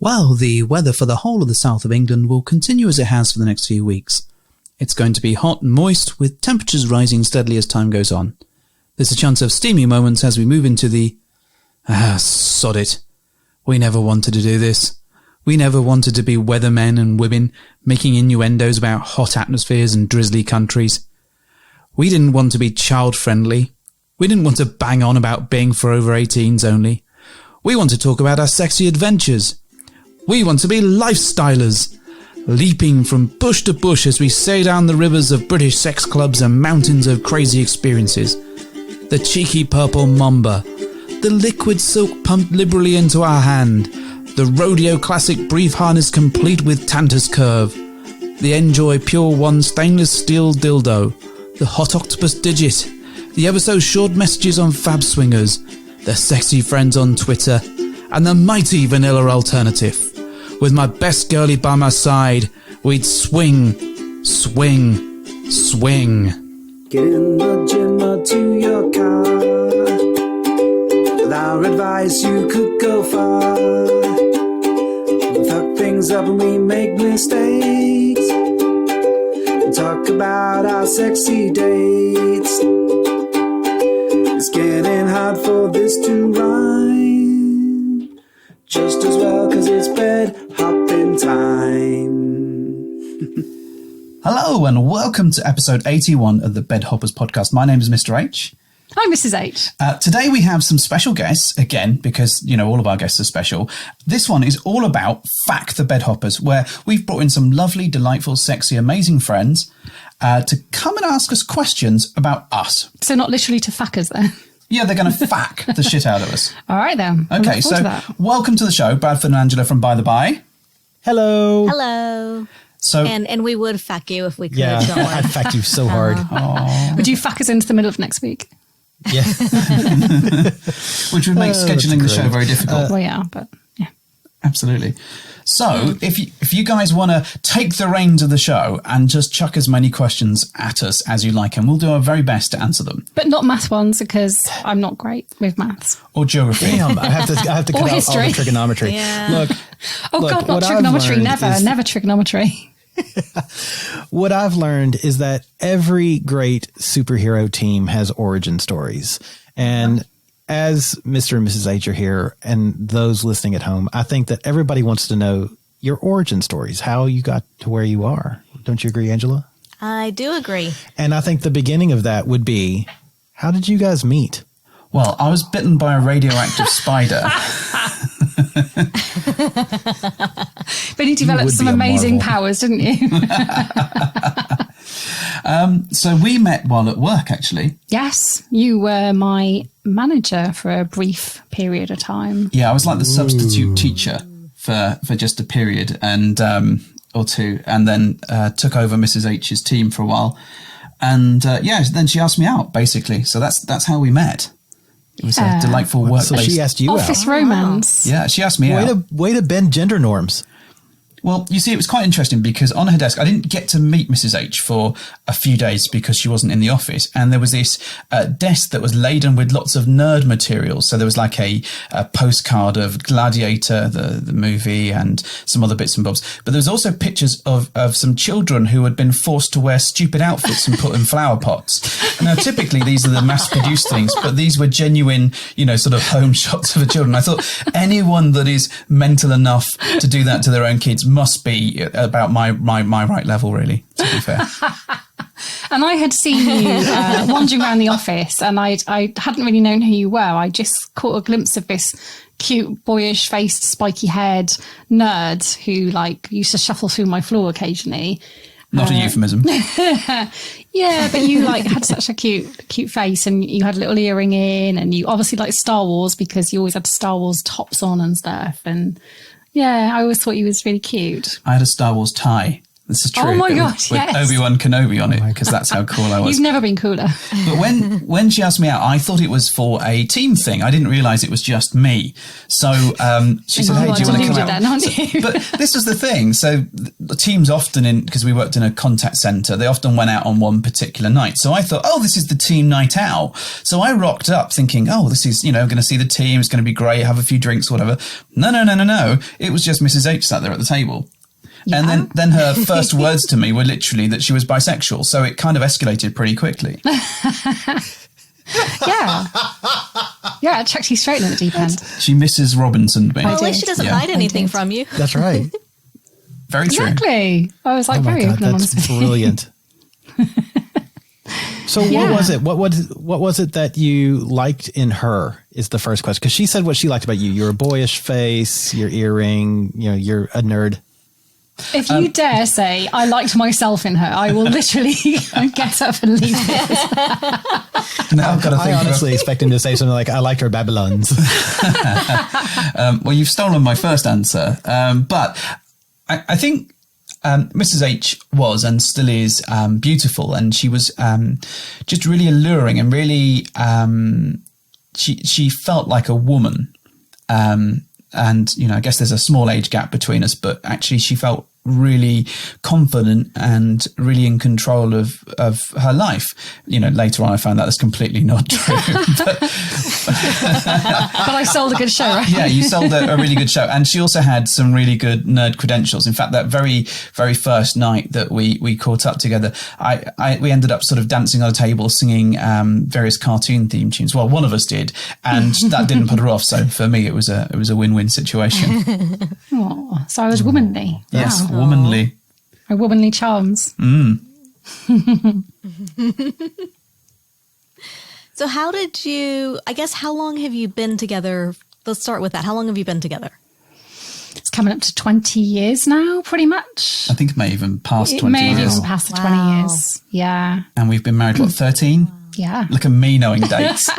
Well, the weather for the whole of the south of England will continue as it has for the next few weeks. It's going to be hot and moist, with temperatures rising steadily as time goes on. There's a chance of steamy moments as we move into the... sod it. We never wanted to do this. We never wanted to be weathermen and women making innuendos about hot atmospheres and drizzly countries. We didn't want to be child-friendly. We didn't want to bang on about being for over 18s only. We want to talk about our sexy adventures. We want to be lifestylers, leaping from bush to bush as we sail down the rivers of British sex clubs and mountains of crazy experiences. The cheeky purple mamba, the liquid silk pumped liberally into our hand, the rodeo classic brief harness complete with Tantus curve, the Enjoy Pure One stainless steel dildo, the hot octopus digit, the ever so short messages on Fab Swingers, the sexy friends on Twitter, and the mighty vanilla alternative. With my best girlie by my side, we'd swing, swing, swing. Get in the gym or to your car. With our advice you could go far. We fuck things up and we make mistakes. We talk about our sexy dates. It's getting hard for this to rhyme. Just as well, cause it's bed hopping time. Hello and welcome to episode 81 of the Bed Hoppers podcast. My name is Mr. H. I'm Mrs. H. Today we have some special guests, again, because, you know, all of our guests are special. This one is all about FAQ'd the Bed Hoppers, where we've brought in some lovely, delightful, sexy, amazing friends to come and ask us questions about us. So not literally to fuck us then? Yeah, they're going to FAQ the shit out of us. All right, then. Okay, so welcome to the show, Bradford and Angela from By the By. Hello. Hello. So, and we would fuck you if we could. yeah, I'd fuck you so hard. Would you fuck us into the middle of next week? Yeah. Which would make scheduling the show very difficult. Well, yeah, but yeah. Absolutely. So if you guys want to take the reins of the show and just chuck as many questions at us as you like, and we'll do our very best to answer them. But not math ones, because I'm not great with maths. Or geography. Damn, I have to cut out all history. the trigonometry. Yeah. God, not trigonometry. Never trigonometry. What I've learned is that every great superhero team has origin stories. And as Mr. and Mrs. H are here and those listening at home, I think that everybody wants to know your origin stories, how you got to where you are. Don't you agree, Angela? I do agree. And I think the beginning of that would be, how did you guys meet? Well, I was bitten by a radioactive spider. But you developed some amazing powers, didn't you? So we met while at work, actually. Yes, you were my manager for a brief period of time. Yeah, I was like the substitute teacher for just a period and or two, and then took over Mrs. H's team for a while. And then she asked me out, basically. So that's how we met. It was a delightful workplace. So she asked you Office out. romance. Yeah, she asked me out. Way to bend gender norms. Well, you see, it was quite interesting because on her desk, I didn't get to meet Mrs. H for a few days because she wasn't in the office. And there was this desk that was laden with lots of nerd materials. So there was like a postcard of Gladiator, the movie, and some other bits and bobs. But there was also pictures of some children who had been forced to wear stupid outfits and put in flower pots. Now, typically, these are the mass-produced things, but these were genuine, sort of home shots of the children. I thought anyone that is mental enough to do that to their own kids must be about my right level, really, to be fair. And I had seen you wandering around the office, and I hadn't really known who you were. I just caught a glimpse of this cute, boyish-faced, spiky-haired nerd who, used to shuffle through my floor occasionally. Not a euphemism. Yeah, but you had such a cute face, and you had a little earring in, and you obviously liked Star Wars because you always had Star Wars tops on and stuff. And yeah, I always thought you was really cute. I had a Star Wars tie This is true. Oh my With- God, with yes. Obi-Wan Kenobi on it, because that's how cool I was. You've never been cooler. But when she asked me out, I thought it was for a team thing. I didn't realise it was just me. So she said, "Hey, do you want to come out?" Then, aren't you? But this is the thing. So the teams often, because we worked in a contact centre, they often went out on one particular night. So I thought, oh, this is the team night out. So I rocked up thinking, oh, this is, going to see the team. It's going to be great. Have a few drinks, whatever. No. It was just Mrs. H sat there at the table. Yeah. And then her first words to me were literally that she was bisexual. So it kind of escalated pretty quickly. Yeah. Yeah, it chucked you straight in the deep end. She Mrs. Robinsoned me. Well, at least she doesn't Yeah. hide anything from you. That's right. Very true. Exactly. I was like Oh my very God, open and honest that's with you. brilliant. So Yeah. what was it? What was it that you liked in her is the first question. Because she said what she liked about you. You're a boyish face, your earring, you're a nerd. If you dare say I liked myself in her, I will literally get up and leave this. Now I've got to I think honestly expect him to say something like, I liked her Babylons. well, you've stolen my first answer. But I think Mrs. H was and still is beautiful, and she was just really alluring, and really she felt like a woman. And I guess there's a small age gap between us, but actually she felt really confident and really in control of her life. Later on I found that that's completely not true. But I sold a good show, right? yeah, you sold a really good show. And she also had some really good nerd credentials. In fact, that very, very first night that we caught up together, we ended up sort of dancing on a table, singing various cartoon theme tunes. Well, one of us did, and that didn't put her off. So for me, it was a win-win situation. Oh, so I was womanly. Yes, Wow. womanly. My womanly charms. So how long have you been together? Let's start with that. How long have you been together? It's coming up to 20 years now, pretty much. I think it may even pass It 20 may have years. even passed the Wow. 20 years. Yeah. And we've been married, 13? Yeah. Look at me knowing dates.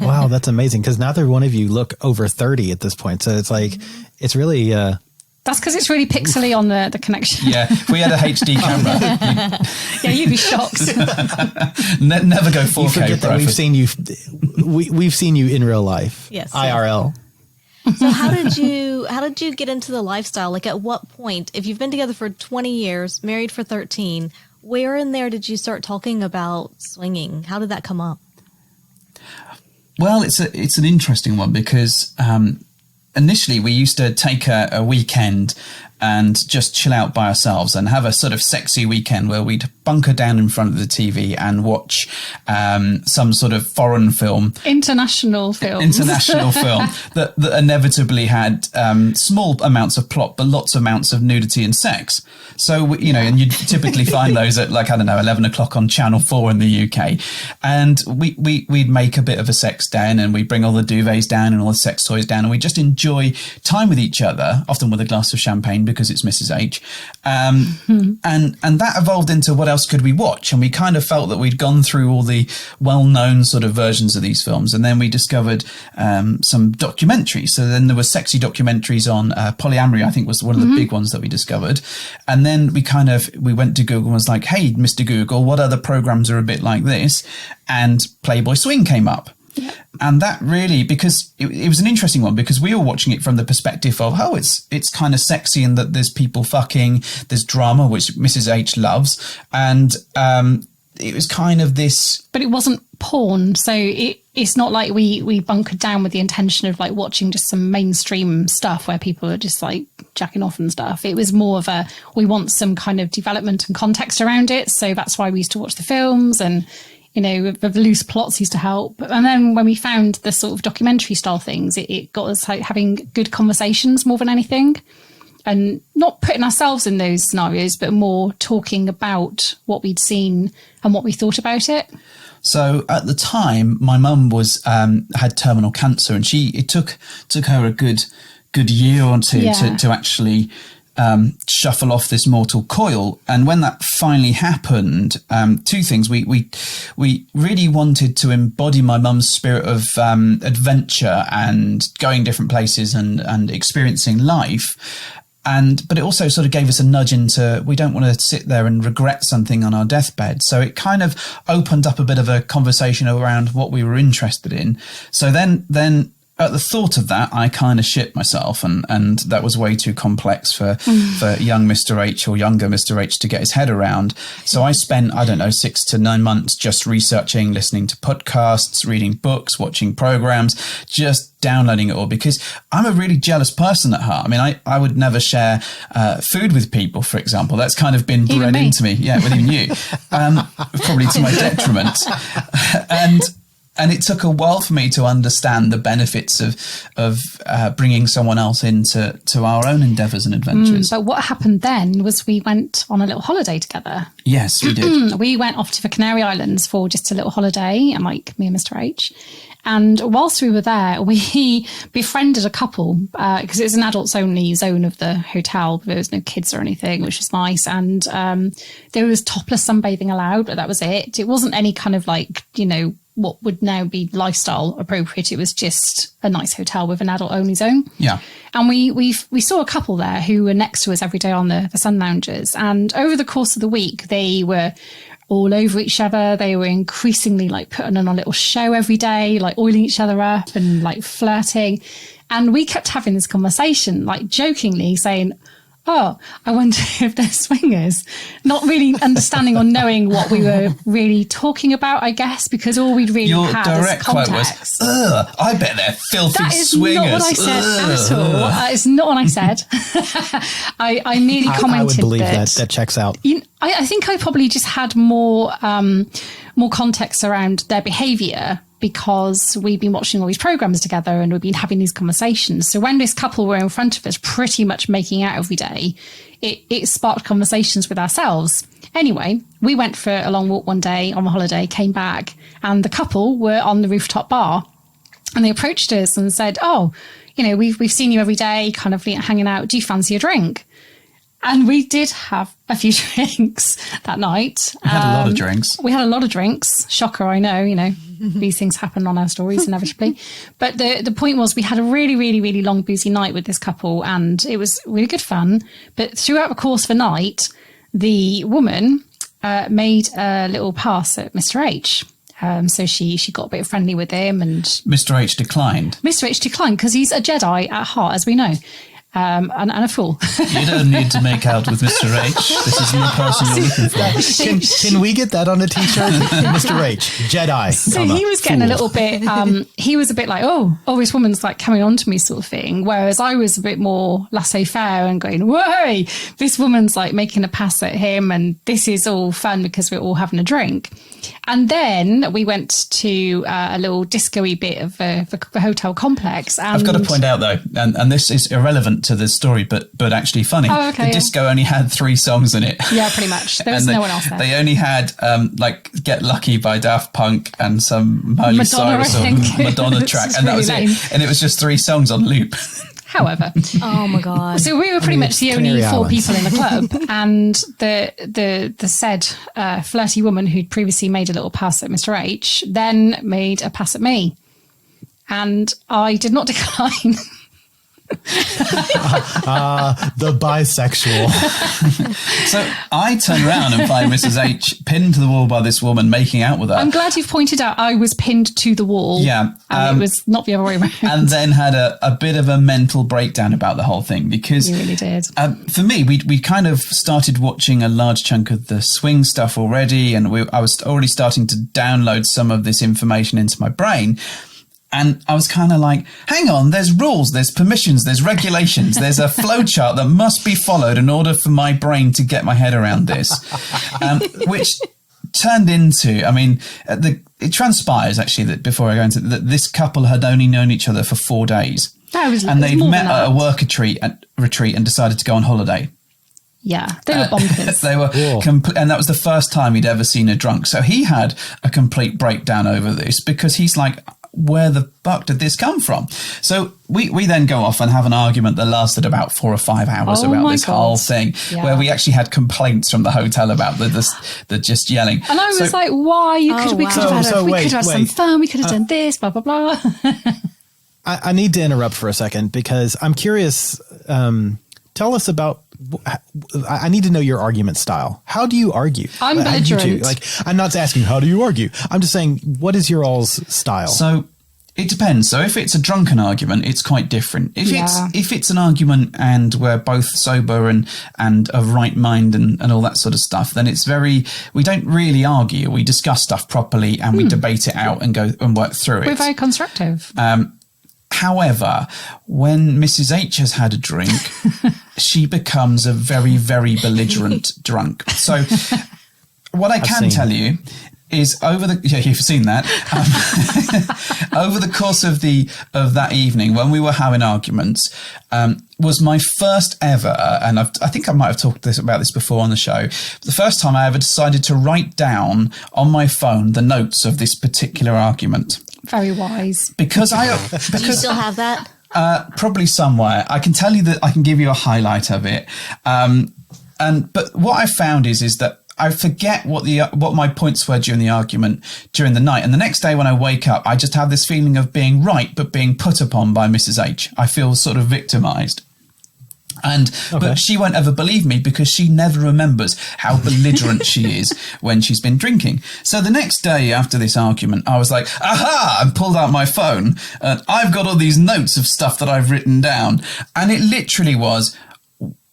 Wow, that's amazing. Because neither one of you look over 30 at this point. So it's like, it's really... That's because it's really pixely on the connection. Yeah, if we had a HD camera, Yeah, you'd be shocked. never go 4K. you forget that we've seen you. We've seen you in real life. Yes. IRL. So how did you get into the lifestyle? Like at what point, if you've been together for 20 years, married for 13, where in there did you start talking about swinging? How did that come up? Well, it's an interesting one because initially we used to take a weekend and just chill out by ourselves and have a sort of sexy weekend where we'd bunker down in front of the TV and watch some sort of foreign film. International film. that inevitably had small amounts of plot, but lots of amounts of nudity and sex. So, and you'd typically find those at 11 o'clock on Channel 4 in the UK. And we'd make a bit of a sex den and we'd bring all the duvets down and all the sex toys down and we just enjoy time with each other, often with a glass of champagne because it's Mrs. H. And that evolved into what else could we watch? And we kind of felt that we'd gone through all the well-known sort of versions of these films. And then we discovered some documentaries. So then there were sexy documentaries on polyamory, I think was one of the big ones that we discovered. And then we went to Google and was like, hey, Mr. Google, what other programs are a bit like this? And Playboy Swing came up. Yeah. And that really, because it was an interesting one because we were watching it from the perspective of, it's kind of sexy and that there's people fucking, there's drama, which Mrs. H loves. And it was kind of this. But it wasn't porn. So it's not like we bunkered down with the intention of like watching just some mainstream stuff where people are just like jacking off and stuff. It was more of we want some kind of development and context around it. So that's why we used to watch the films and, the loose plots used to help. And then when we found the sort of documentary style things, it got us like having good conversations more than anything and not putting ourselves in those scenarios, but more talking about what we'd seen and what we thought about it. So at the time, my mum was had terminal cancer, and it took her a good year or two to actually shuffle off this mortal coil. And when that finally happened, two things: we really wanted to embody my mum's spirit of adventure and going different places and experiencing life. But it also sort of gave us a nudge into, we don't want to sit there and regret something on our deathbed. So it kind of opened up a bit of a conversation around what we were interested in. So then at the thought of that, I kind of shit myself, and that was way too complex for young Mr. H or younger Mr. H to get his head around. So I spent, 6 to 9 months just researching, listening to podcasts, reading books, watching programs, just downloading it all, because I'm a really jealous person at heart. I mean, I would never share food with people, for example. That's kind of been bred into me. Yeah, with even you. Probably to my detriment. And it took a while for me to understand the benefits of bringing someone else into our own endeavours and adventures. But what happened then was we went on a little holiday together. Yes, we did. We went off to the Canary Islands for just a little holiday, and like me and Mr. H. And whilst we were there, we befriended a couple because it was an adults only zone of the hotel. There was no kids or anything, which was nice. And there was topless sunbathing allowed, but that was it. It wasn't any kind of like, what would now be lifestyle appropriate. It was just a nice hotel with an adult only zone. Yeah. And we saw a couple there who were next to us every day on the sun lounges. And over the course of the week, they were all over each other. They were increasingly like putting on a little show every day, like oiling each other up and like flirting. And we kept having this conversation, like jokingly saying, oh, I wonder if they're swingers. Not really understanding or knowing what we were really talking about, I guess, because all we'd really had direct as context. Quote was, ugh, I bet they're filthy swingers. That is not what I said at all. That is not what I said. I merely commented I would believe that checks out. I think I probably just had more context around their behaviour, because we've been watching all these programs together and we've been having these conversations. So when this couple were in front of us pretty much making out every day, it sparked conversations with ourselves. Anyway, we went for a long walk one day on the holiday, came back, and the couple were on the rooftop bar, and they approached us and said, oh, we've seen you every day kind of hanging out. Do you fancy a drink? And we did have a few drinks that night. We had a lot of drinks. We had a lot of drinks. Shocker, I know, these things happen on our stories inevitably. But the point was, we had a really, really, really long boozy night with this couple, and it was really good fun. But throughout the course of the night, the woman made a little pass at Mr. H. So she got a bit friendly with him, and Mr. H declined. Mr. H declined because he's a Jedi at heart, as we know. And a fool. You don't need to make out with Mr. H. This isn't the person you're looking for. Can we get that on a t-shirt? Mr. H, Jedi. So he was getting a little bit, he was a bit like, oh, this woman's like coming on to me sort of thing. Whereas I was a bit more laissez-faire and going, whoa, this woman's like making a pass at him, and this is all fun because we're all having a drink. And then we went to a little disco-y bit of the hotel complex. And I've got to point out, though, and this is irrelevant to the story, but actually funny. Oh, okay, the disco only had 3 songs in it. Yeah, pretty much. There was no one else there. They only had Get Lucky by Daft Punk and some Miley Madonna, Cyrus or Madonna track. And that was really it. And it was just 3 songs on loop. However. Oh my God. So we were pretty much the only 4 people in the club, and the said flirty woman who'd previously made a little pass at Mr. H then made a pass at me, and I did not decline. The bisexual. So I turn around and find Mrs. H pinned to the wall by this woman making out with her. I'm glad you've pointed out I was pinned to the wall. Yeah. And it was not the other way around. And then had a bit of a mental breakdown about the whole thing, because You really did. For me, we kind of started watching a large chunk of the swing stuff already, and I was already starting to download some of this information into my brain. And I was kind of like, hang on, there's rules, there's permissions, there's regulations, there's a flowchart that must be followed in order for my brain to get my head around this. Which turned into, it transpires actually that before I go into that, this couple had only known each other for 4 days. And they'd met at a work retreat and decided to go on holiday. Yeah, they were bonkers. They were, and that was the first time he'd ever seen her drunk. So he had a complete breakdown over this, because he's like, where the fuck did this come from? So we then go off and have an argument that lasted about 4 or 5 hours about this whole thing, where we actually had complaints from the hotel about the just yelling. And I was like, why? We could have had some fun. We could have done this, blah, blah, blah. I need to interrupt for a second, because I'm curious tell us about. I need to know your argument style. How do you argue? I'm belligerent. Like, I'm not asking how do you argue. I'm just saying, what is your all's style? So it depends. So if it's a drunken argument, it's quite different. If it's an argument and we're both sober and of right mind and all that sort of stuff, then we don't really argue. We discuss stuff properly and we debate it out and go and work through it. We're very constructive. However, when Mrs. H has had a drink, she becomes a very, very belligerent drunk. So what I can tell you is you've seen that, over the course of that evening when we were having arguments, was my first ever, and I think I might have talked about this before on the show, the first time I ever decided to write down on my phone the notes of this particular argument. Very wise. Because do you still have that? Probably somewhere. I can tell you that I can give you a highlight of it. But what I found is that I forget what my points were during the argument during the night. And the next day when I wake up, I just have this feeling of being right, but being put upon by Mrs. H. I feel sort of victimized. But she won't ever believe me because she never remembers how belligerent she is when she's been drinking. So the next day after this argument, I was like, aha, and pulled out my phone. I've got all these notes of stuff that I've written down. And it literally was,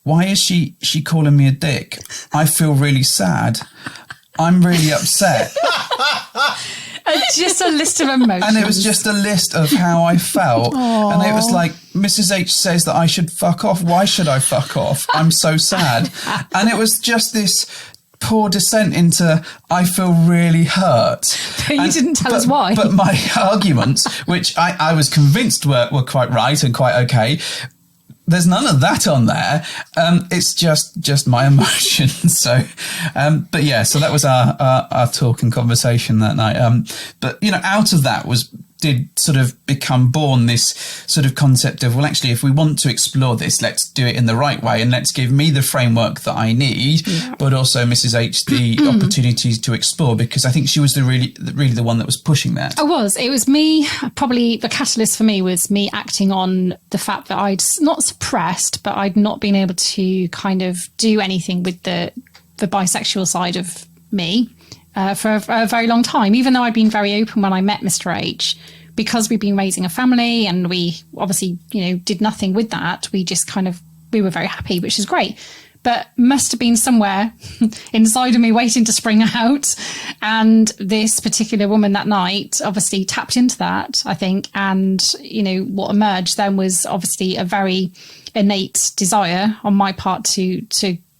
why is she calling me a dick? I feel really sad. I'm really upset. Just a list of emotions. And it was just a list of how I felt. Aww. And it was like, Mrs. H says that I should fuck off. Why should I fuck off? I'm so sad. And it was just this poor descent into, I feel really hurt. But you didn't tell us why. But my arguments, which I was convinced were quite right and quite okay, there's none of that on there. It's just my emotions. So, but yeah, so that was our talk and conversation that night. But out of that did sort of become born this sort of concept of, well, actually, if we want to explore this, let's do it in the right way and let's give me the framework that I need, but also Mrs. H the opportunities to explore, because I think she was really the one that was pushing that. It was me. Probably the catalyst for me was me acting on the fact that I'd not suppressed, but I'd not been able to kind of do anything with the bisexual side of me. For a very long time, even though I'd been very open when I met Mr. H, because we'd been raising a family and we obviously, did nothing with that. We just we were very happy, which is great, but must have been somewhere inside of me waiting to spring out. And this particular woman that night obviously tapped into that, I think. And, what emerged then was obviously a very innate desire on my part to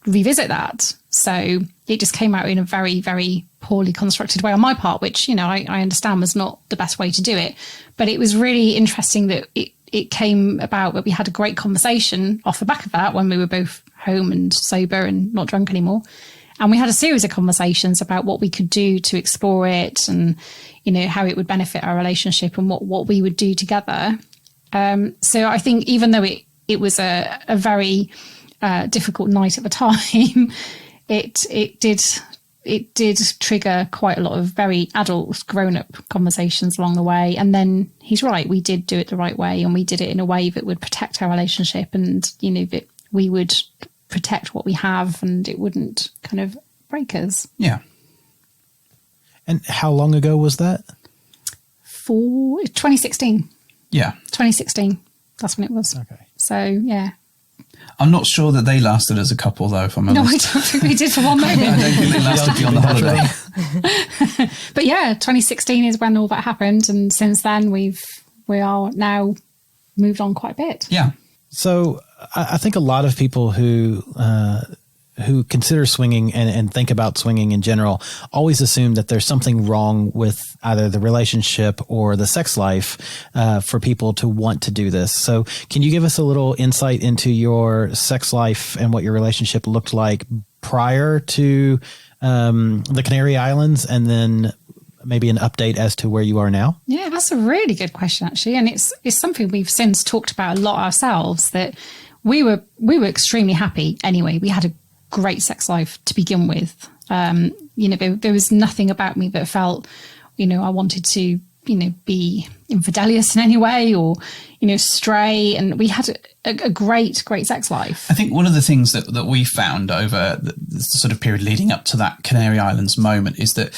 revisit that. So it just came out in a very, very poorly constructed way on my part, which, I understand was not the best way to do it. But it was really interesting that it came about that we had a great conversation off the back of that when we were both home and sober and not drunk anymore. And we had a series of conversations about what we could do to explore it and, how it would benefit our relationship and what we would do together. So I think even though it was a very difficult night at the time, it did trigger quite a lot of very adult, grown-up conversations along the way. And then he's right, we did do it the right way, and we did it in a way that would protect our relationship, and that we would protect what we have, and it wouldn't kind of break us. Yeah. And how long ago was that? 2016. Yeah. 2016. That's when it was. Okay. So, yeah. I'm not sure that they lasted as a couple, though, if I'm honest. No, I don't think they did for one moment. I don't think they lasted beyond the holiday. But yeah, 2016 is when all that happened. And since then, we are now moved on quite a bit. Yeah. So I think a lot of people who consider swinging and think about swinging in general always assume that there's something wrong with either the relationship or the sex life for people to want to do this. So can you give us a little insight into your sex life and what your relationship looked like prior to the Canary Islands, and then maybe an update as to where you are now? Yeah, that's a really good question, actually. And it's something we've since talked about a lot ourselves, that we were extremely happy anyway. We had a great sex life to begin with. There was nothing about me that felt, I wanted to be infidelious in any way or, stray. And we had a great sex life. I think one of the things that we found over the sort of period leading up to that Canary Islands moment is that,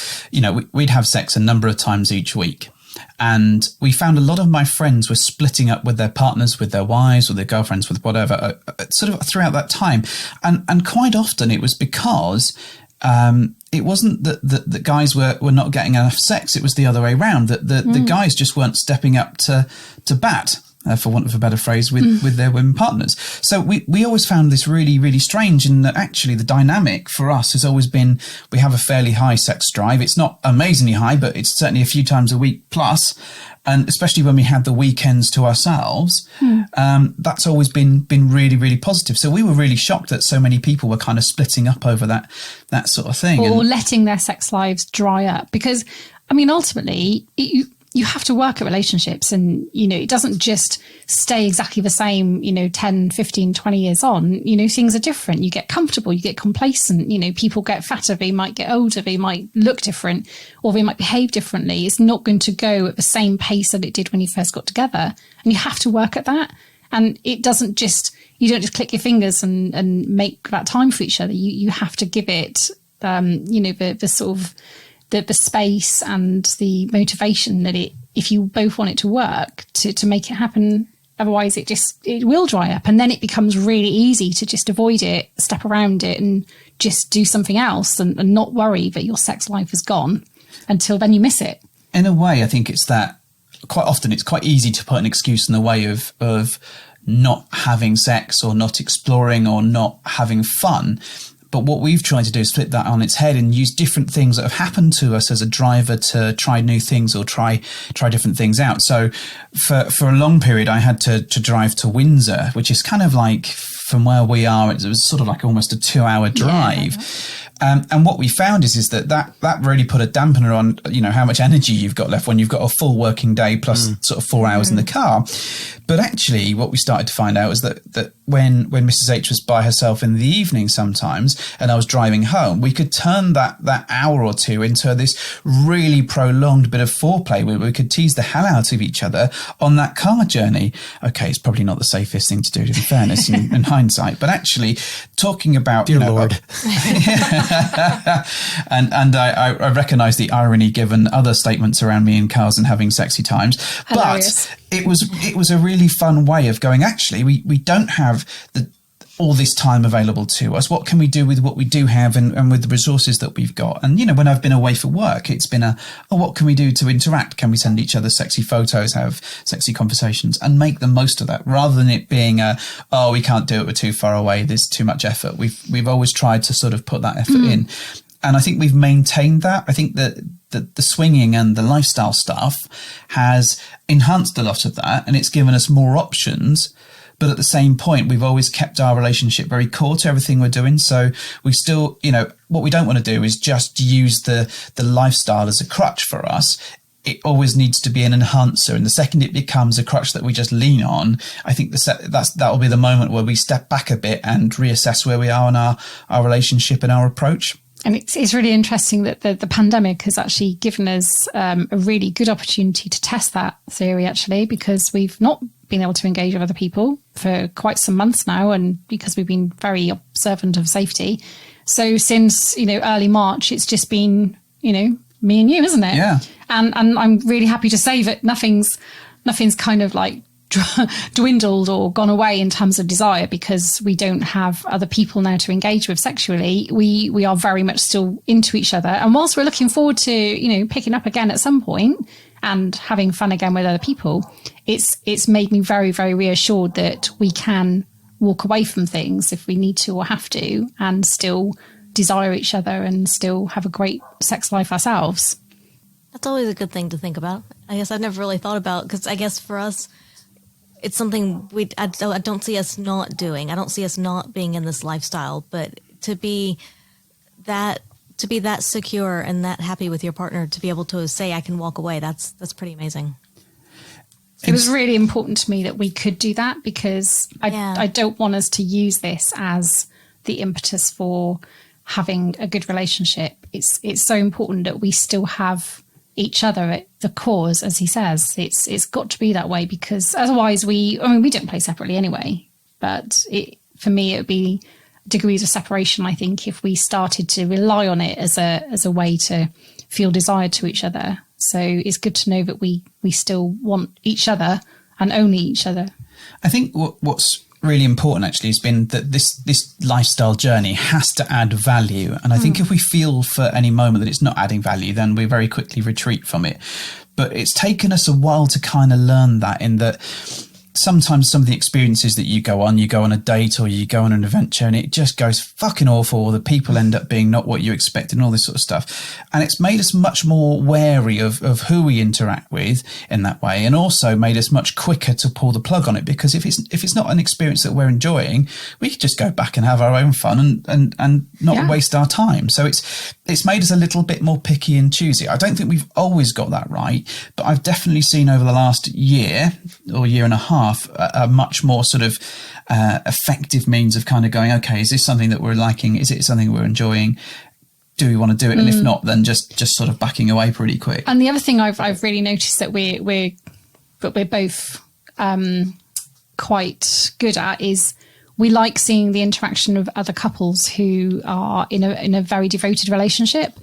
we'd have sex a number of times each week. And we found a lot of my friends were splitting up with their partners, with their wives, with their girlfriends, with whatever, sort of throughout that time. And quite often it was because it wasn't that the guys were not getting enough sex. It was the other way around, that the guys just weren't stepping up to bat. For want of a better phrase, with their women partners. So we always found this really, really strange, and that actually the dynamic for us has always been, we have a fairly high sex drive. It's not amazingly high, but it's certainly a few times a week plus. And especially when we had the weekends to ourselves, that's always been really, really positive. So we were really shocked that so many people were kind of splitting up over that sort of thing. Or letting their sex lives dry up. Because, ultimately, you have to work at relationships, and, it doesn't just stay exactly the same, 10, 15, 20 years on. Things are different. You get comfortable, you get complacent, people get fatter, they might get older, they might look different, or they might behave differently. It's not going to go at the same pace that it did when you first got together. And you have to work at that. And it doesn't just, you don't just click your fingers and make that time for each other. You have to give it, the sort of, the space and the motivation that if you both want it to work, to make it happen. Otherwise it will dry up, and then it becomes really easy to just avoid it, step around it, and just do something else and not worry that your sex life is gone until then you miss it. In a way, I think it's that quite often it's quite easy to put an excuse in the way of not having sex or not exploring or not having fun. But what we've tried to do is flip that on its head and use different things that have happened to us as a driver to try new things or try different ththings out. So for a long period, I had to drive to Windsor, which is kind of like, from where we are, it was sort of like almost a 2-hour drive. Yeah. And what we found is that really put a dampener on, how much energy you've got left when you've got a full working day plus sort of 4 hours in the car. But actually what we started to find out was that when Mrs. H was by herself in the evening sometimes, and I was driving home, we could turn that hour or two into this really prolonged bit of foreplay where we could tease the hell out of each other on that car journey. Okay, it's probably not the safest thing to do, in fairness, in hindsight, but actually talking about, dear Lord. and I recognise the irony given other statements around me in cars and having sexy times. Hilarious. But it was a really fun way of going, actually, we don't have all this time available to us. What can we do with what we do have and with the resources that we've got? And, when I've been away for work, it's been what can we do to interact? Can we send each other sexy photos, have sexy conversations, and make the most of that, rather than it being we can't do it, we're too far away, there's too much effort. We've always tried to sort of put that effort in. And I think we've maintained that. I think that the swinging and the lifestyle stuff has enhanced a lot of that, and it's given us more options. But at the same point, we've always kept our relationship very core to everything we're doing. So we still, what we don't want to do is just use the lifestyle as a crutch for us. It always needs to be an enhancer. And the second it becomes a crutch that we just lean on, I think that will be the moment where we step back a bit and reassess where we are in our relationship and our approach. And it's really interesting that the pandemic has actually given us a really good opportunity to test that theory, actually, because we've not been able to engage with other people for quite some months now, and because we've been very observant of safety. So since, early March, it's just been, me and you, isn't it? Yeah. And I'm really happy to say that nothing's kind of like dwindled or gone away in terms of desire, because we don't have other people now to engage with sexually. We are very much still into each other. And whilst we're looking forward to, picking up again at some point and having fun again with other people, it's made me very, very reassured that we can walk away from things if we need to or have to, and still desire each other and still have a great sex life ourselves. That's always a good thing to think about. I guess I've never really thought about, because I guess for us, it's something I don't see us not doing. I don't see us not being in this lifestyle, but to be that secure and that happy with your partner, to be able to say, I can walk away, that's pretty amazing. It was really important to me that we could do that, because I don't want us to use this as the impetus for having a good relationship. It's so important that we still have each other at the cause, as he says. It's got to be that way, because otherwise we don't play separately anyway. But for me, it would be degrees of separation, I think, if we started to rely on it as a way to feel desired to each other. So it's good to know that we still want each other and only each other. I think what's really important actually has been that this lifestyle journey has to add value. And I think if we feel for any moment that it's not adding value, then we very quickly retreat from it. But it's taken us a while to kind of learn that, in that sometimes some of the experiences that you go on a date or you go on an adventure and it just goes fucking awful, or the people end up being not what you expected and all this sort of stuff. And it's made us much more wary of who we interact with in that way, and also made us much quicker to pull the plug on it, because if it's not an experience that we're enjoying, we could just go back and have our own fun and not waste our time. So it's made us a little bit more picky and choosy. I don't think we've always got that right, but I've definitely seen over the last year or year and a half a much more sort of effective means of kind of going, okay, is this something that we're liking? Is it something we're enjoying? Do we want to do it? And if not, then just sort of backing away pretty quick. And the other thing I've really noticed that we're both quite good at is we like seeing the interaction of other couples who are in a very devoted relationship.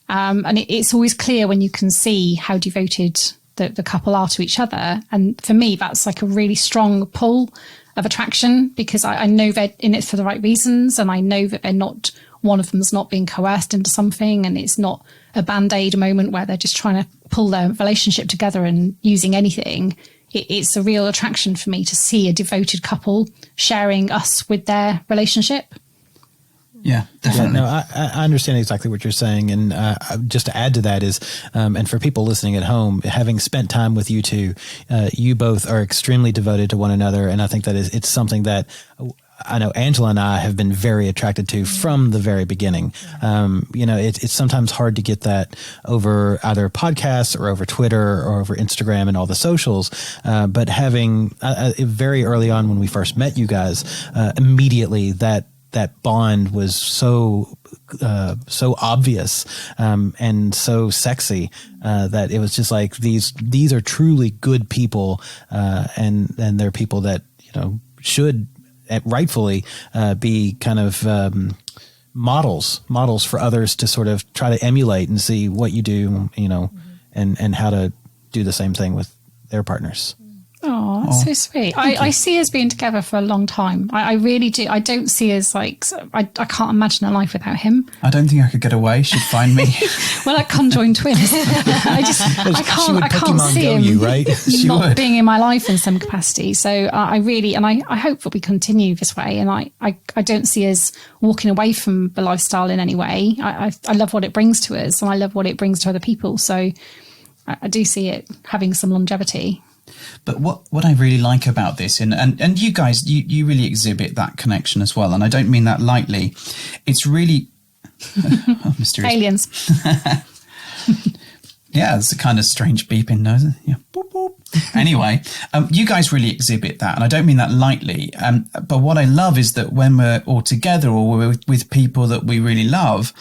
And it's always clear when you can see how devoted the couple are to each other. And for me, that's like a really strong pull of attraction, because I know they're in it for the right reasons, and I know that they're not, one of them's not being coerced into something, and it's not a band-aid moment where they're just trying to pull their relationship together and using anything. It's a real attraction for me to see a devoted couple sharing us with their relationship. Yeah, definitely. Yeah, no, I understand exactly what you're saying. And just to add to that is, and for people listening at home, having spent time with you two, you both are extremely devoted to one another. And I think that it's something that I know Angela and I have been very attracted to from the very beginning. It's sometimes hard to get that over either podcasts or over Twitter or over Instagram and all the socials. But having very early on when we first met you guys, immediately that bond was so obvious and so sexy that it was just like these are truly good people, and they're people that should rightfully be kind of models for others to sort of try to emulate and see what you do, and how to do the same thing with their partners. Oh, that's so sweet. I see us being together for a long time. I really do. I don't see us I can't imagine a life without him. I don't think I could get away. She'd find me. We're like conjoined twins. I can't see him you, right? not being in my life in some capacity. So I hope that we continue this way. And I don't see us walking away from the lifestyle in any way. I love what it brings to us, and I love what it brings to other people. So I do see it having some longevity. But what I really like about this, and you guys, you really exhibit that connection as well. And I don't mean that lightly. It's really mysterious. Aliens. Yeah, it's a kind of strange beeping noise. Yeah. Boop, boop. Anyway, you guys really exhibit that, and I don't mean that lightly. But what I love is that when we're all together or we're with people that we really love,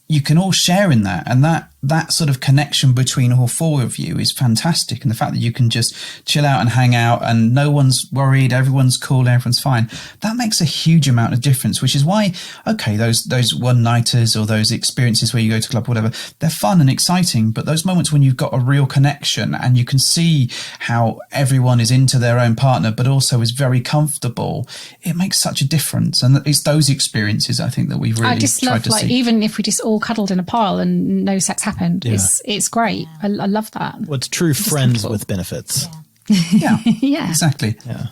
you can all share in that, and that sort of connection between all four of you is fantastic. And the fact that you can just chill out and hang out and no one's worried, everyone's cool, everyone's fine, that makes a huge amount of difference, which is why, okay, those one-nighters or those experiences where you go to a club or whatever, they're fun and exciting, but those moments when you've got a real connection and you can see how everyone is into their own partner but also is very comfortable, it makes such a difference. And it's those experiences, I think, that we've really tried to see. Even if we just all cuddled in a pile and no sex happened, it's great. I love that. What's true friends with benefits. Yeah, yeah, exactly. Yeah.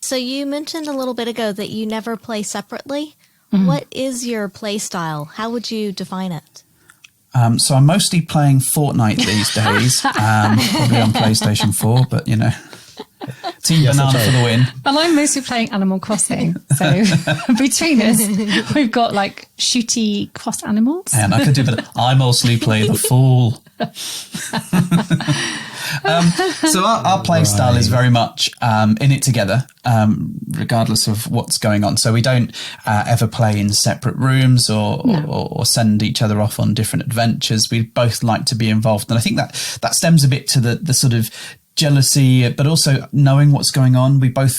So you mentioned a little bit ago that you never play separately. Mm-hmm. What is your play style? How would you define it? So I'm mostly playing Fortnite these days, probably on PlayStation 4, but Team Banana for the win. And I'm mostly playing Animal Crossing. So between us, we've got like shooty crossed animals. And I could do that. I mostly play the Fool. So our play style is very much in it together, regardless of what's going on. So we don't ever play in separate rooms or send each other off on different adventures. We both like to be involved. And I think that stems a bit to the sort of jealousy, but also knowing what's going on. We both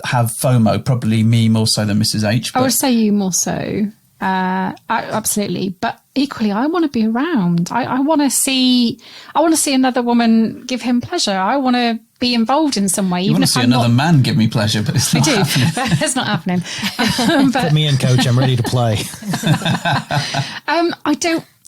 have FOMO, probably me more so than Mrs. H. I would say you more so. Absolutely. But equally, I want to be around. I want to see another woman give him pleasure. I want to be involved in some way. You want to see another man give me pleasure, but it's not happening. It's not happening. Put me in, coach. I'm ready to play.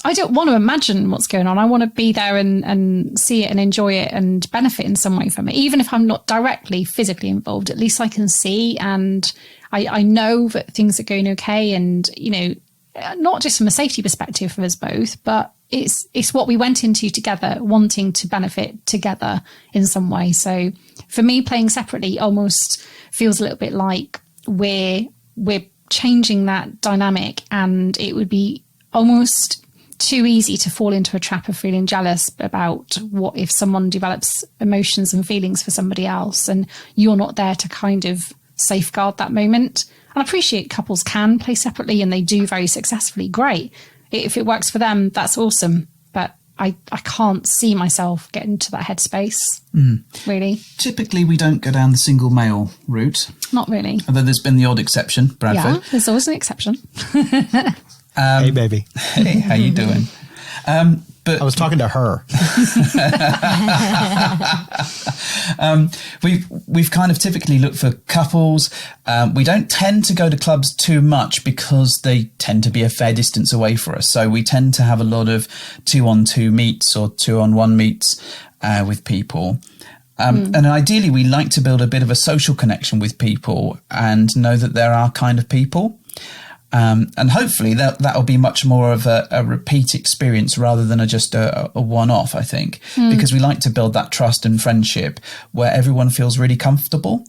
I don't want to imagine what's going on. I want to be there and see it and enjoy it and benefit in some way from it. Even if I'm not directly physically involved, at least I can see and I know that things are going okay. And, you know, not just from a safety perspective for us both, but it's what we went into together, wanting to benefit together in some way. So for me, playing separately almost feels a little bit like we're changing that dynamic, and it would be almost too easy to fall into a trap of feeling jealous about what if someone develops emotions and feelings for somebody else and you're not there to kind of safeguard that moment. And I appreciate couples can play separately and they do very successfully. Great. If it works for them, that's awesome. But I can't see myself getting to that headspace, really. Typically, we don't go down the single male route. Not really. Although there's been the odd exception, Bradford. Yeah, there's always an exception. Hey, baby. Hey, how you doing? But I was talking to her. We've kind of typically looked for couples. We don't tend to go to clubs too much because they tend to be a fair distance away for us. So we tend to have a lot of 2-on-2 meets or 2-on-1 meets with people. And ideally, we like to build a bit of a social connection with people and know that there are kind of people. And hopefully that'll be much more of a repeat experience rather than just a one-off, I think, because we like to build that trust and friendship where everyone feels really comfortable.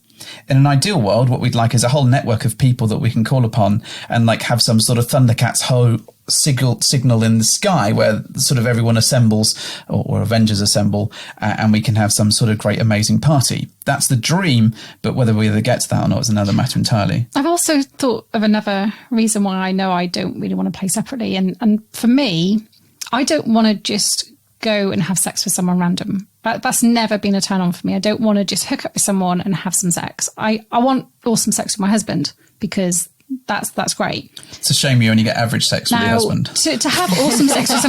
In an ideal world, what we'd like is a whole network of people that we can call upon and like have some sort of Thundercats signal in the sky where sort of everyone assembles or Avengers assemble and we can have some sort of great, amazing party. That's the dream, but whether we ever get to that or not is another matter entirely. I've also thought of another reason why I know I don't really want to play separately. And for me, I don't want to just go and have sex with someone random. That's never been a turn on for me. I don't want to just hook up with someone and have some sex. I want awesome sex with my husband because that's great. It's a shame you only get average sex with your husband. To have awesome sex with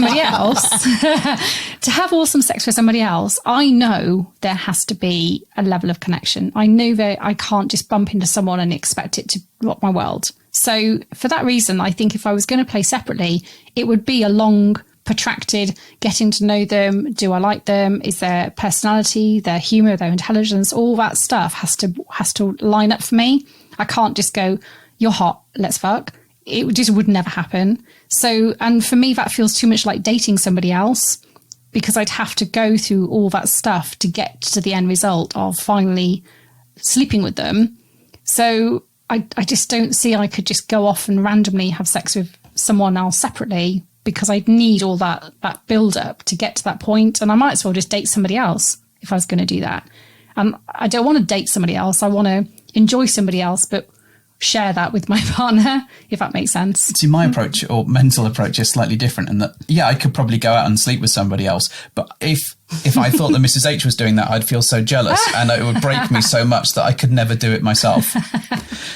somebody else, I know there has to be a level of connection. I know that I can't just bump into someone and expect it to rock my world. So for that reason, I think if I was going to play separately, it would be a long, protracted getting to know them. Do I like them? Is their personality, their humor, their intelligence, all that stuff has to line up for me. I can't just go, you're hot, let's fuck. It just would never happen. So, and for me, that feels too much like dating somebody else because I'd have to go through all that stuff to get to the end result of finally sleeping with them. So I just don't see I could just go off and randomly have sex with someone else separately because I'd need all that build up to get to that point. And I might as well just date somebody else if I was going to do that. And I don't want to date somebody else. I want to enjoy somebody else, but share that with my partner, if that makes sense. See, my approach or mental approach is slightly different in that, yeah, I could probably go out and sleep with somebody else. But if I thought that Mrs. H was doing that, I'd feel so jealous and it would break me so much that I could never do it myself.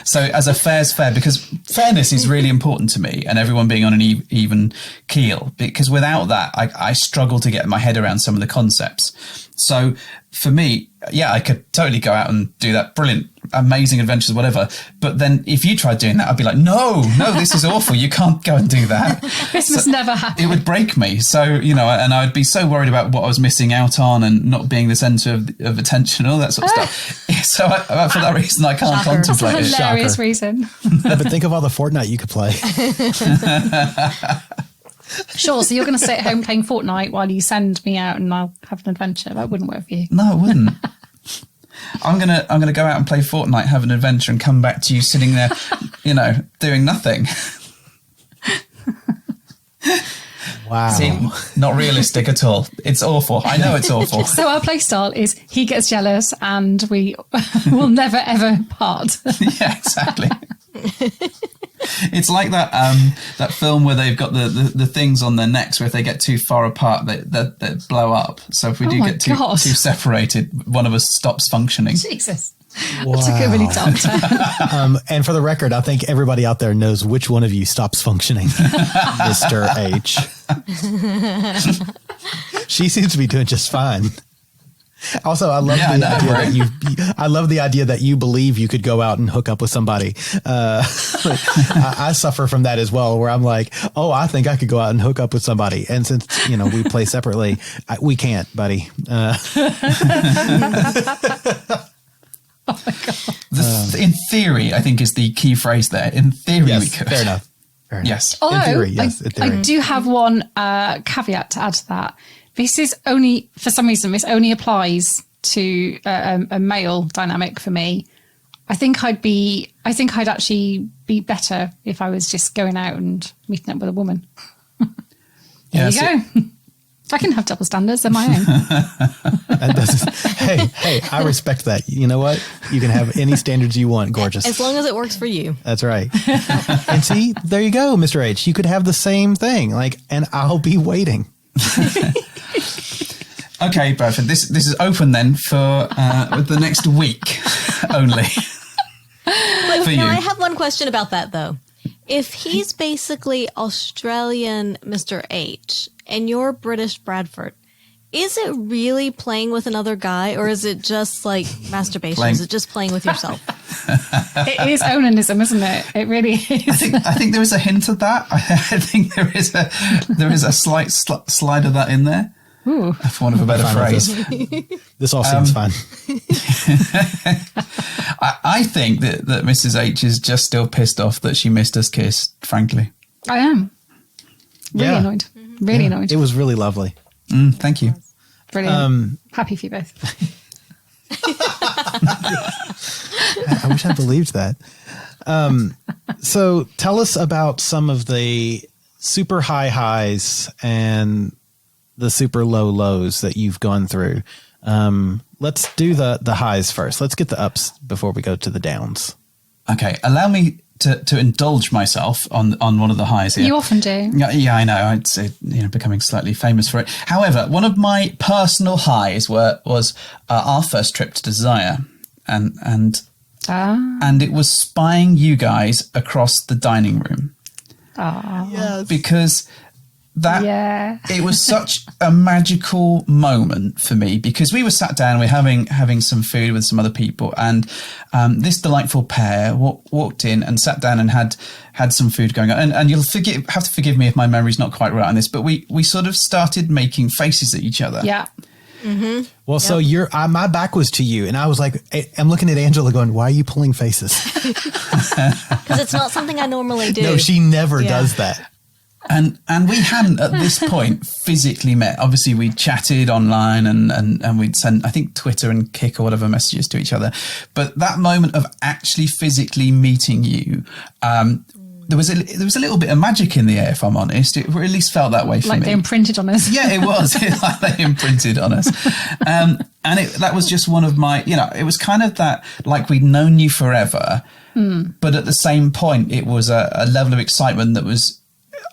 So as a fair's fair, because fairness is really important to me and everyone being on an even keel, because without that, I struggle to get my head around some of the concepts. So for me, yeah, I could totally go out and do that. Brilliant, amazing adventures, whatever. But then if you tried doing that, I'd be like, no, this is awful. You can't go and do that. This must never happen. It would break me. So, you know, and I'd be so worried about what I was missing out on and not being the centre of attention, all that sort of stuff. So for that reason, I can't contemplate it. That's a hilarious reason. Yeah, but think of all the Fortnite you could play. Sure, so you're going to stay at home playing Fortnite while you send me out and I'll have an adventure. That wouldn't work for you. No, it wouldn't. I'm gonna go out and play Fortnite, have an adventure, and come back to you sitting there, you know, doing nothing. Wow. See, not realistic at all. It's awful. I know it's awful. So our play style is he gets jealous and we will never ever part. Yeah, exactly. It's like that film where they've got the things on their necks where if they get too far apart, they blow up. So if we do get too separated, one of us stops functioning. Jesus. Wow. I took a really dark turn. And for the record, I think everybody out there knows which one of you stops functioning, Mr. H. She seems to be doing just fine. Also, I love I love the idea that you believe you could go out and hook up with somebody. I suffer from that as well, where I'm like, oh, I think I could go out and hook up with somebody. And since, we play separately, we can't, buddy. Oh my God. In theory, I think is the key phrase there. In theory, yes, we could. Fair enough. Yes. Although, in theory, yes. I do have one caveat to add to that. This is only, for some reason, this only applies to a male dynamic for me. I think I'd actually be better if I was just going out and meeting up with a woman. There you go. I can have double standards of my own. Hey, I respect that. You know what? You can have any standards you want, gorgeous. As long as it works for you. That's right. And see, there you go, Mr. H. You could have the same thing, and I'll be waiting. Okay, Bradford, this is open then for the next week only. For you. Now, I have one question about that, though. If he's basically Australian Mr. H and you're British Bradford, is it really playing with another guy, or is it just like masturbation? Is it just playing with yourself? It is onanism, isn't it? It really is. I think there is a hint of that. I think there is a slight slide of that in there. Ooh. For want of a better phrase. This all seems fun. I think that Mrs. H is just still pissed off that she missed us kiss, frankly. I am. Really annoyed. Really annoyed. It was really lovely. Thank you. Brilliant. Happy for you both. I wish I believed that. So tell us about some of the super high highs and the super low lows that you've gone through. Let's do the highs first. Let's get the ups before we go to the downs. Okay. Allow me to indulge myself on one of the highs here. You often do. Yeah, I know. I'd say, becoming slightly famous for it. However, one of my personal highs was our first trip to Desire, and it was spying you guys across the dining room. Yes. Because it was such a magical moment for me, because we were sat down, we're having some food with some other people, and this delightful pair walked in and sat down and had some food going on. And you'll have to forgive me if my memory's not quite right on this, but we sort of started making faces at each other. Yeah. Mm-hmm. Well, so my back was to you, and I was like, I'm looking at Angela going, why are you pulling faces? Because it's not something I normally do. No, she never does that. And we hadn't at this point physically met. Obviously, we chatted online and we'd sent, I think, Twitter and Kik or whatever messages to each other. But that moment of actually physically meeting you, there was a little bit of magic in the air, if I'm honest. It at least felt that way for me. Like they imprinted on us. Yeah, it was. Like they imprinted on us. And that was just one of my, it was kind of that, like we'd known you forever. But at the same point, it was a level of excitement that was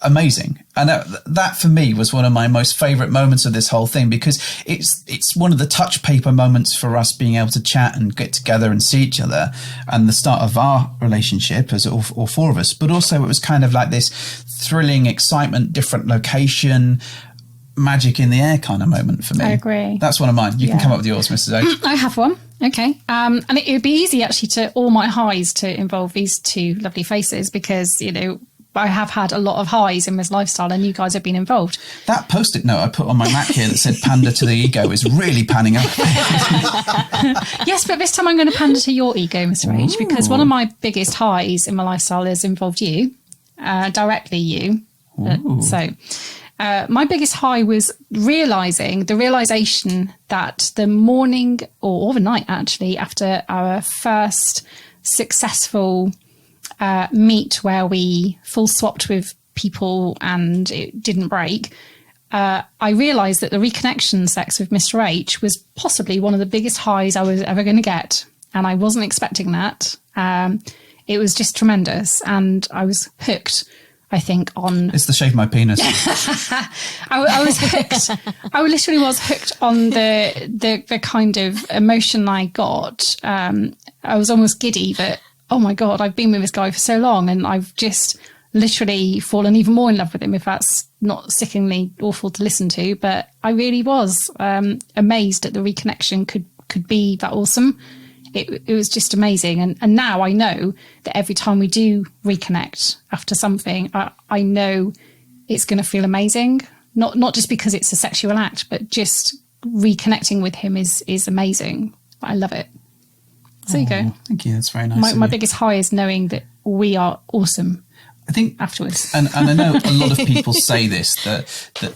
amazing. And that for me was one of my most favorite moments of this whole thing, because it's one of the touch paper moments for us being able to chat and get together and see each other, and the start of our relationship as all four of us. But also it was kind of like this thrilling excitement, different location, magic in the air kind of moment for me. I agree. That's one of mine. You can come up with yours, Mrs. H. I have one. Okay. And it would be easy actually to all my highs to involve these two lovely faces, because, I have had a lot of highs in this lifestyle and you guys have been involved. That Post-it note I put on my Mac here that said pander to the ego is really panning out. Yes, but this time I'm going to pander to your ego, Mr. H, because one of my biggest highs in my lifestyle has involved you, directly you. My biggest high was the realization that the morning or the night actually after our first successful meet, where we full swapped with people and it didn't break, I realised that the reconnection sex with Mr. H was possibly one of the biggest highs I was ever going to get. And I wasn't expecting that. It was just tremendous. And I was hooked, I think, on... It's the shape of my penis. I was hooked. I literally was hooked on the kind of emotion I got. I was almost giddy that, oh my God, I've been with this guy for so long and I've just literally fallen even more in love with him, if that's not sickeningly awful to listen to. But I really was amazed that the reconnection could be that awesome. It was just amazing. And now I know that every time we do reconnect after something, I know it's going to feel amazing. Not just because it's a sexual act, but just reconnecting with him is amazing. I love it. So there you go. Thank you. That's very nice. My biggest high is knowing that we are awesome. I think afterwards. And I know a lot of people say this, that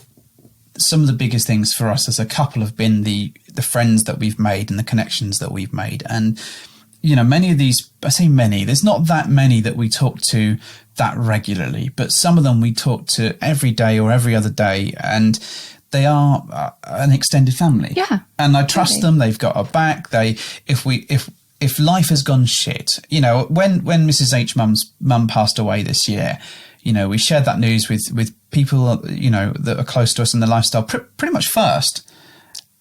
some of the biggest things for us as a couple have been the friends that we've made and the connections that we've made. And, you know, many of these, I say many, there's not that many that we talk to that regularly, but some of them we talk to every day or every other day, and they are an extended family. Yeah. And I trust them. They've got our back. If life has gone shit, you know, when Mrs. H mum passed away this year, you know, we shared that news with people, you know, that are close to us in the lifestyle pretty much first.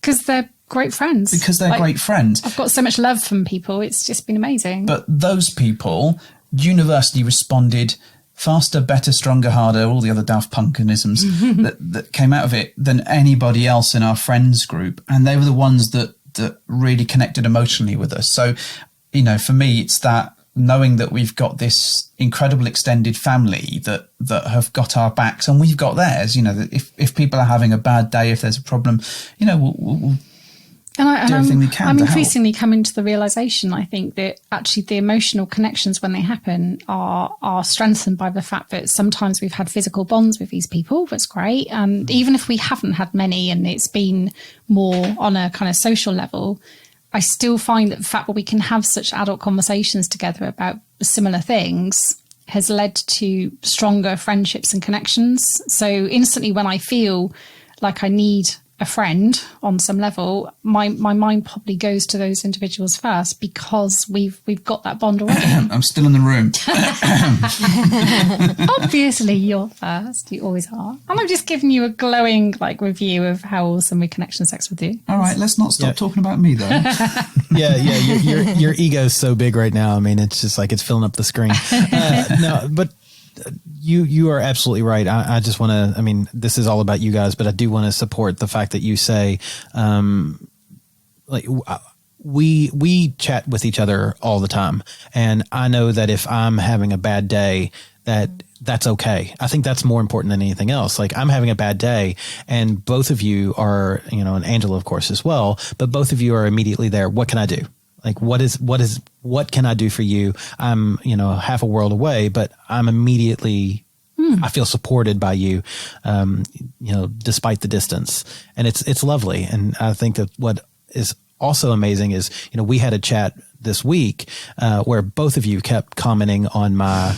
Because they're great friends. Because they're great friends. I've got so much love from people. It's just been amazing. But those people universally responded faster, better, stronger, harder, all the other Daft Punkinisms that came out of it than anybody else in our friends group. And they were the ones that really connected emotionally with us. So, you know, for me, it's that knowing that we've got this incredible extended family that have got our backs and we've got theirs. You know, that if people are having a bad day, if there's a problem, you know, we'll do everything we can. I'm increasingly coming to the realization, I think, that actually the emotional connections when they happen are strengthened by the fact that sometimes we've had physical bonds with these people. That's great. And even if we haven't had many and it's been more on a kind of social level, I still find that the fact that we can have such adult conversations together about similar things has led to stronger friendships and connections. So instantly when I feel like I need a friend on some level, my mind probably goes to those individuals first because we've got that bond already. I'm still in the room. Obviously you're first, you always are. And I'm just giving you a glowing review of how awesome reconnection sex would do. All right, let's not stop talking about me though. yeah, your ego's so big right now. I mean, it's just like it's filling up the screen. No, but you are absolutely right. I just want to, I mean, this is all about you guys, but I do want to support the fact that you say, we chat with each other all the time. And I know that if I'm having a bad day, that's okay. I think that's more important than anything else. Like I'm having a bad day and both of you are, you know, and Angela, of course, as well, but both of you are immediately there. What can I do? Like, what can I do for you? I'm, you know, half a world away, but I'm immediately, I feel supported by you, you know, despite the distance. And it's lovely. And I think that what is also amazing is, you know, we had a chat this week, where both of you kept commenting on my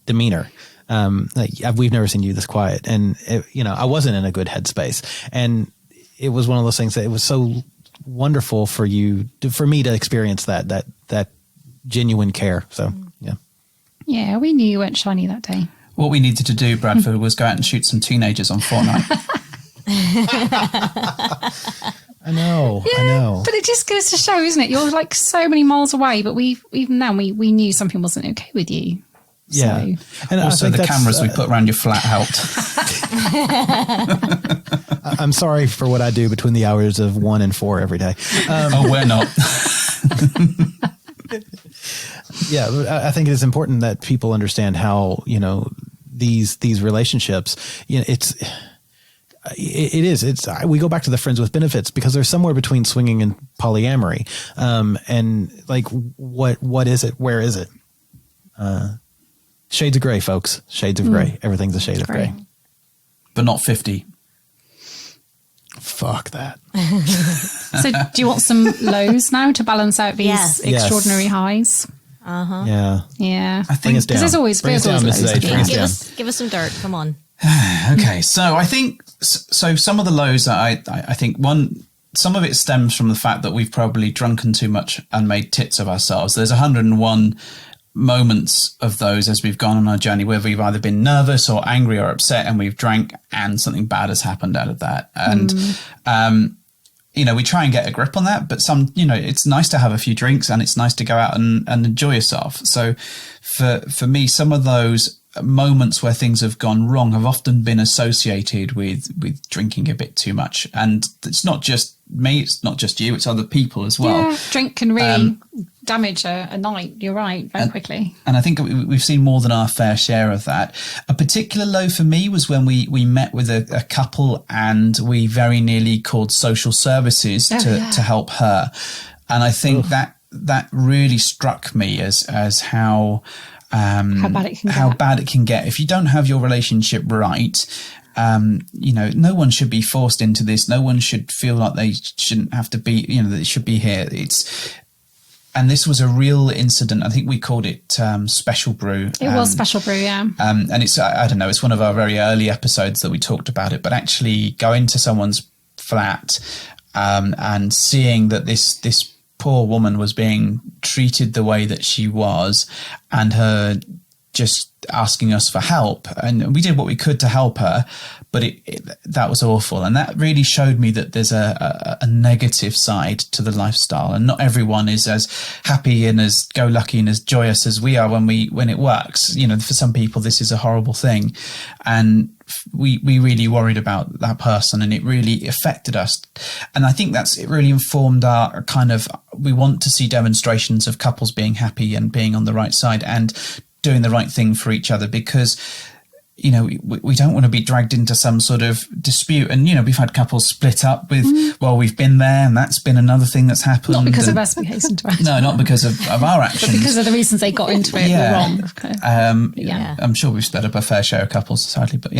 demeanor. We've never seen you this quiet. And, you know, I wasn't in a good headspace. And it was one of those things that it was so wonderful for me to experience that genuine care. So, yeah. Yeah, we knew you weren't shiny that day. What we needed to do, Bradford, was go out and shoot some teenagers on Fortnite. I know. But it just goes to show, isn't it? You're like so many miles away, but we knew something wasn't okay with you. Yeah. So. And also the cameras we put around your flat helped. I'm sorry for what I do between the hours of 1 and 4 every day. We're not. Yeah, I think it is important that people understand how, you know, these relationships, you know, we go back to the friends with benefits because there's somewhere between swinging and polyamory. And like, what is it? Where is it? Shades of gray, folks. Shades of gray. Everything's a shade of gray. But not 50. Fuck that. So do you want some lows now to balance out these extraordinary highs? Yeah. I think us down. Because there's always Bring us down, loads Mrs. to H. be Bring us had. down. Give us some dirt. Come on. Okay, so I think so. Some of the lows that I think some of it stems from the fact that we've probably drunken too much and made tits of ourselves. There's 101 moments of those as we've gone on our journey where we've either been nervous or angry or upset, and we've drank and something bad has happened out of that. And we try and get a grip on that, but it's nice to have a few drinks and it's nice to go out and enjoy yourself. So for me, some of those moments where things have gone wrong have often been associated with drinking a bit too much. And it's not just me, it's not just you, it's other people as well. Yeah, drink can really damage a night. You're right, very quickly. And I think we've seen more than our fair share of that. A particular low for me was when we met with a couple and we very nearly called social services to help her. And I think that really struck me as how bad it can get if you don't have your relationship right. No one should be forced into this. No one should feel like they shouldn't have to be, that they should be here. And this was a real incident. I think we called it Special Brew. It was Special Brew, yeah. And it's, I don't know, it's one of our very early episodes that we talked about it, but actually going to someone's flat and seeing that this poor woman was being treated the way that she was, and her just asking us for help, and we did what we could to help her, but that was awful. And that really showed me that there's a negative side to the lifestyle, and not everyone is as happy and as go-lucky and as joyous as we are when it works. For some people this is a horrible thing, and we really worried about that person, and it really affected us. And I think it really informed our kind of, we want to see demonstrations of couples being happy and being on the right side and doing the right thing for each other, because we don't want to be dragged into some sort of dispute. And we've had couples split up with we've been there, and that's been another thing that's happened. Not because of us, we hasten to add. No, not because of our actions, but because of the reasons they got into it were wrong. I'm sure we've split up a fair share of couples, sadly, but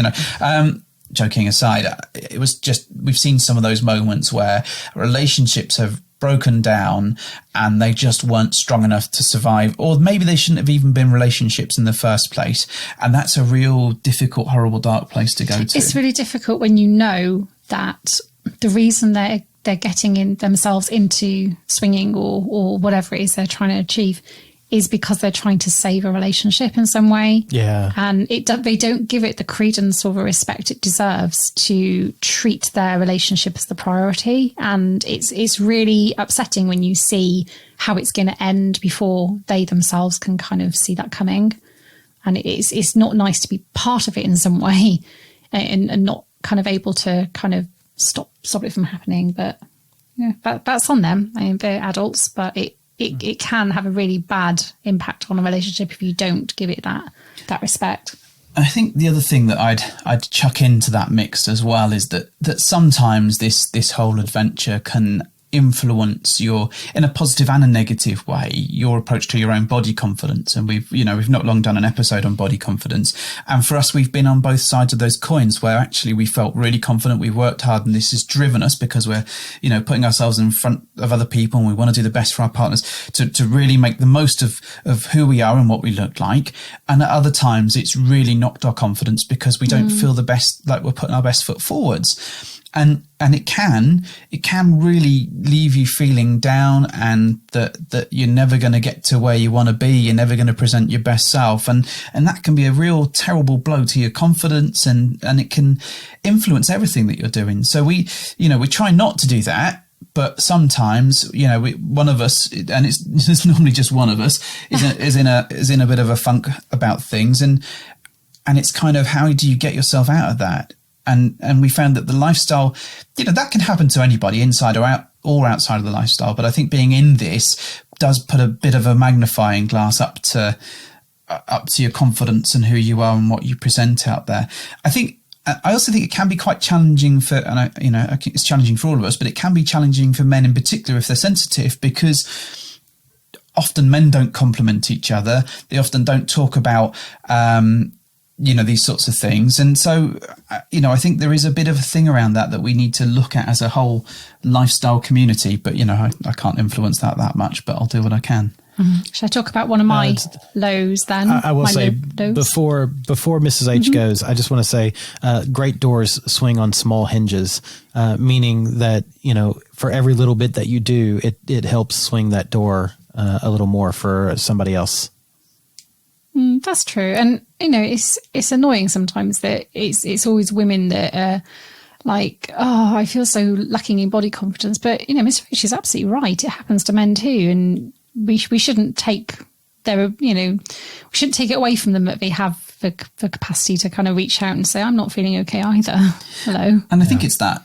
joking aside, it was just, we've seen some of those moments where relationships have broken down and they just weren't strong enough to survive, or maybe they shouldn't have even been relationships in the first place. And that's a real difficult, horrible, dark place to go to. It's really difficult when you know that the reason they're getting themselves into swinging or whatever it is they're trying to achieve is because they're trying to save a relationship in some way. Yeah. And they don't give it the credence or the respect it deserves to treat their relationship as the priority. And it's really upsetting when you see how it's going to end before they themselves can kind of see that coming. And it's not nice to be part of it in some way and not kind of able to kind of stop it from happening. But that's on them. I mean, they're adults, but it can have a really bad impact on a relationship if you don't give it that respect. I think the other thing that I'd chuck into that mix as well is that sometimes this whole adventure can influence in a positive and a negative way, your approach to your own body confidence. And we've not long done an episode on body confidence, and for us we've been on both sides of those coins, where actually we felt really confident, we worked hard, and this has driven us because we're putting ourselves in front of other people and we want to do the best for our partners to really make the most of who we are and what we look like. And at other times it's really knocked our confidence because we don't feel the best, like we're putting our best foot forwards. And it can really leave you feeling down, and that you're never going to get to where you want to be. You're never going to present your best self. And that can be a real terrible blow to your confidence, and it can influence everything that you're doing. So we try not to do that. But sometimes, one of us, and it's normally just one of us, is in a bit of a funk about things. And it's kind of, how do you get yourself out of that? And we found that the lifestyle, that can happen to anybody, inside or out or outside of the lifestyle. But I think being in this does put a bit of a magnifying glass up to your confidence and who you are and what you present out there. I also think it can be quite challenging I think it's challenging for all of us, but it can be challenging for men in particular if they're sensitive, because often men don't compliment each other. They often don't talk about, these sorts of things. And so, I think there is a bit of a thing around that we need to look at as a whole lifestyle community. But, I can't influence that much, but I'll do what I can. Should I talk about one of my lows then? I will My say lows? before Mrs. H goes, I just want to say great doors swing on small hinges, meaning that, for every little bit that you do, it helps swing that door a little more for somebody else. That's true. And, it's annoying sometimes that it's always women that are like, oh, I feel so lacking in body confidence. But, Mr. Rich is absolutely right. It happens to men too. And we shouldn't take we shouldn't take it away from them that they have the capacity to kind of reach out and say, I'm not feeling okay either. Hello. And I think it's that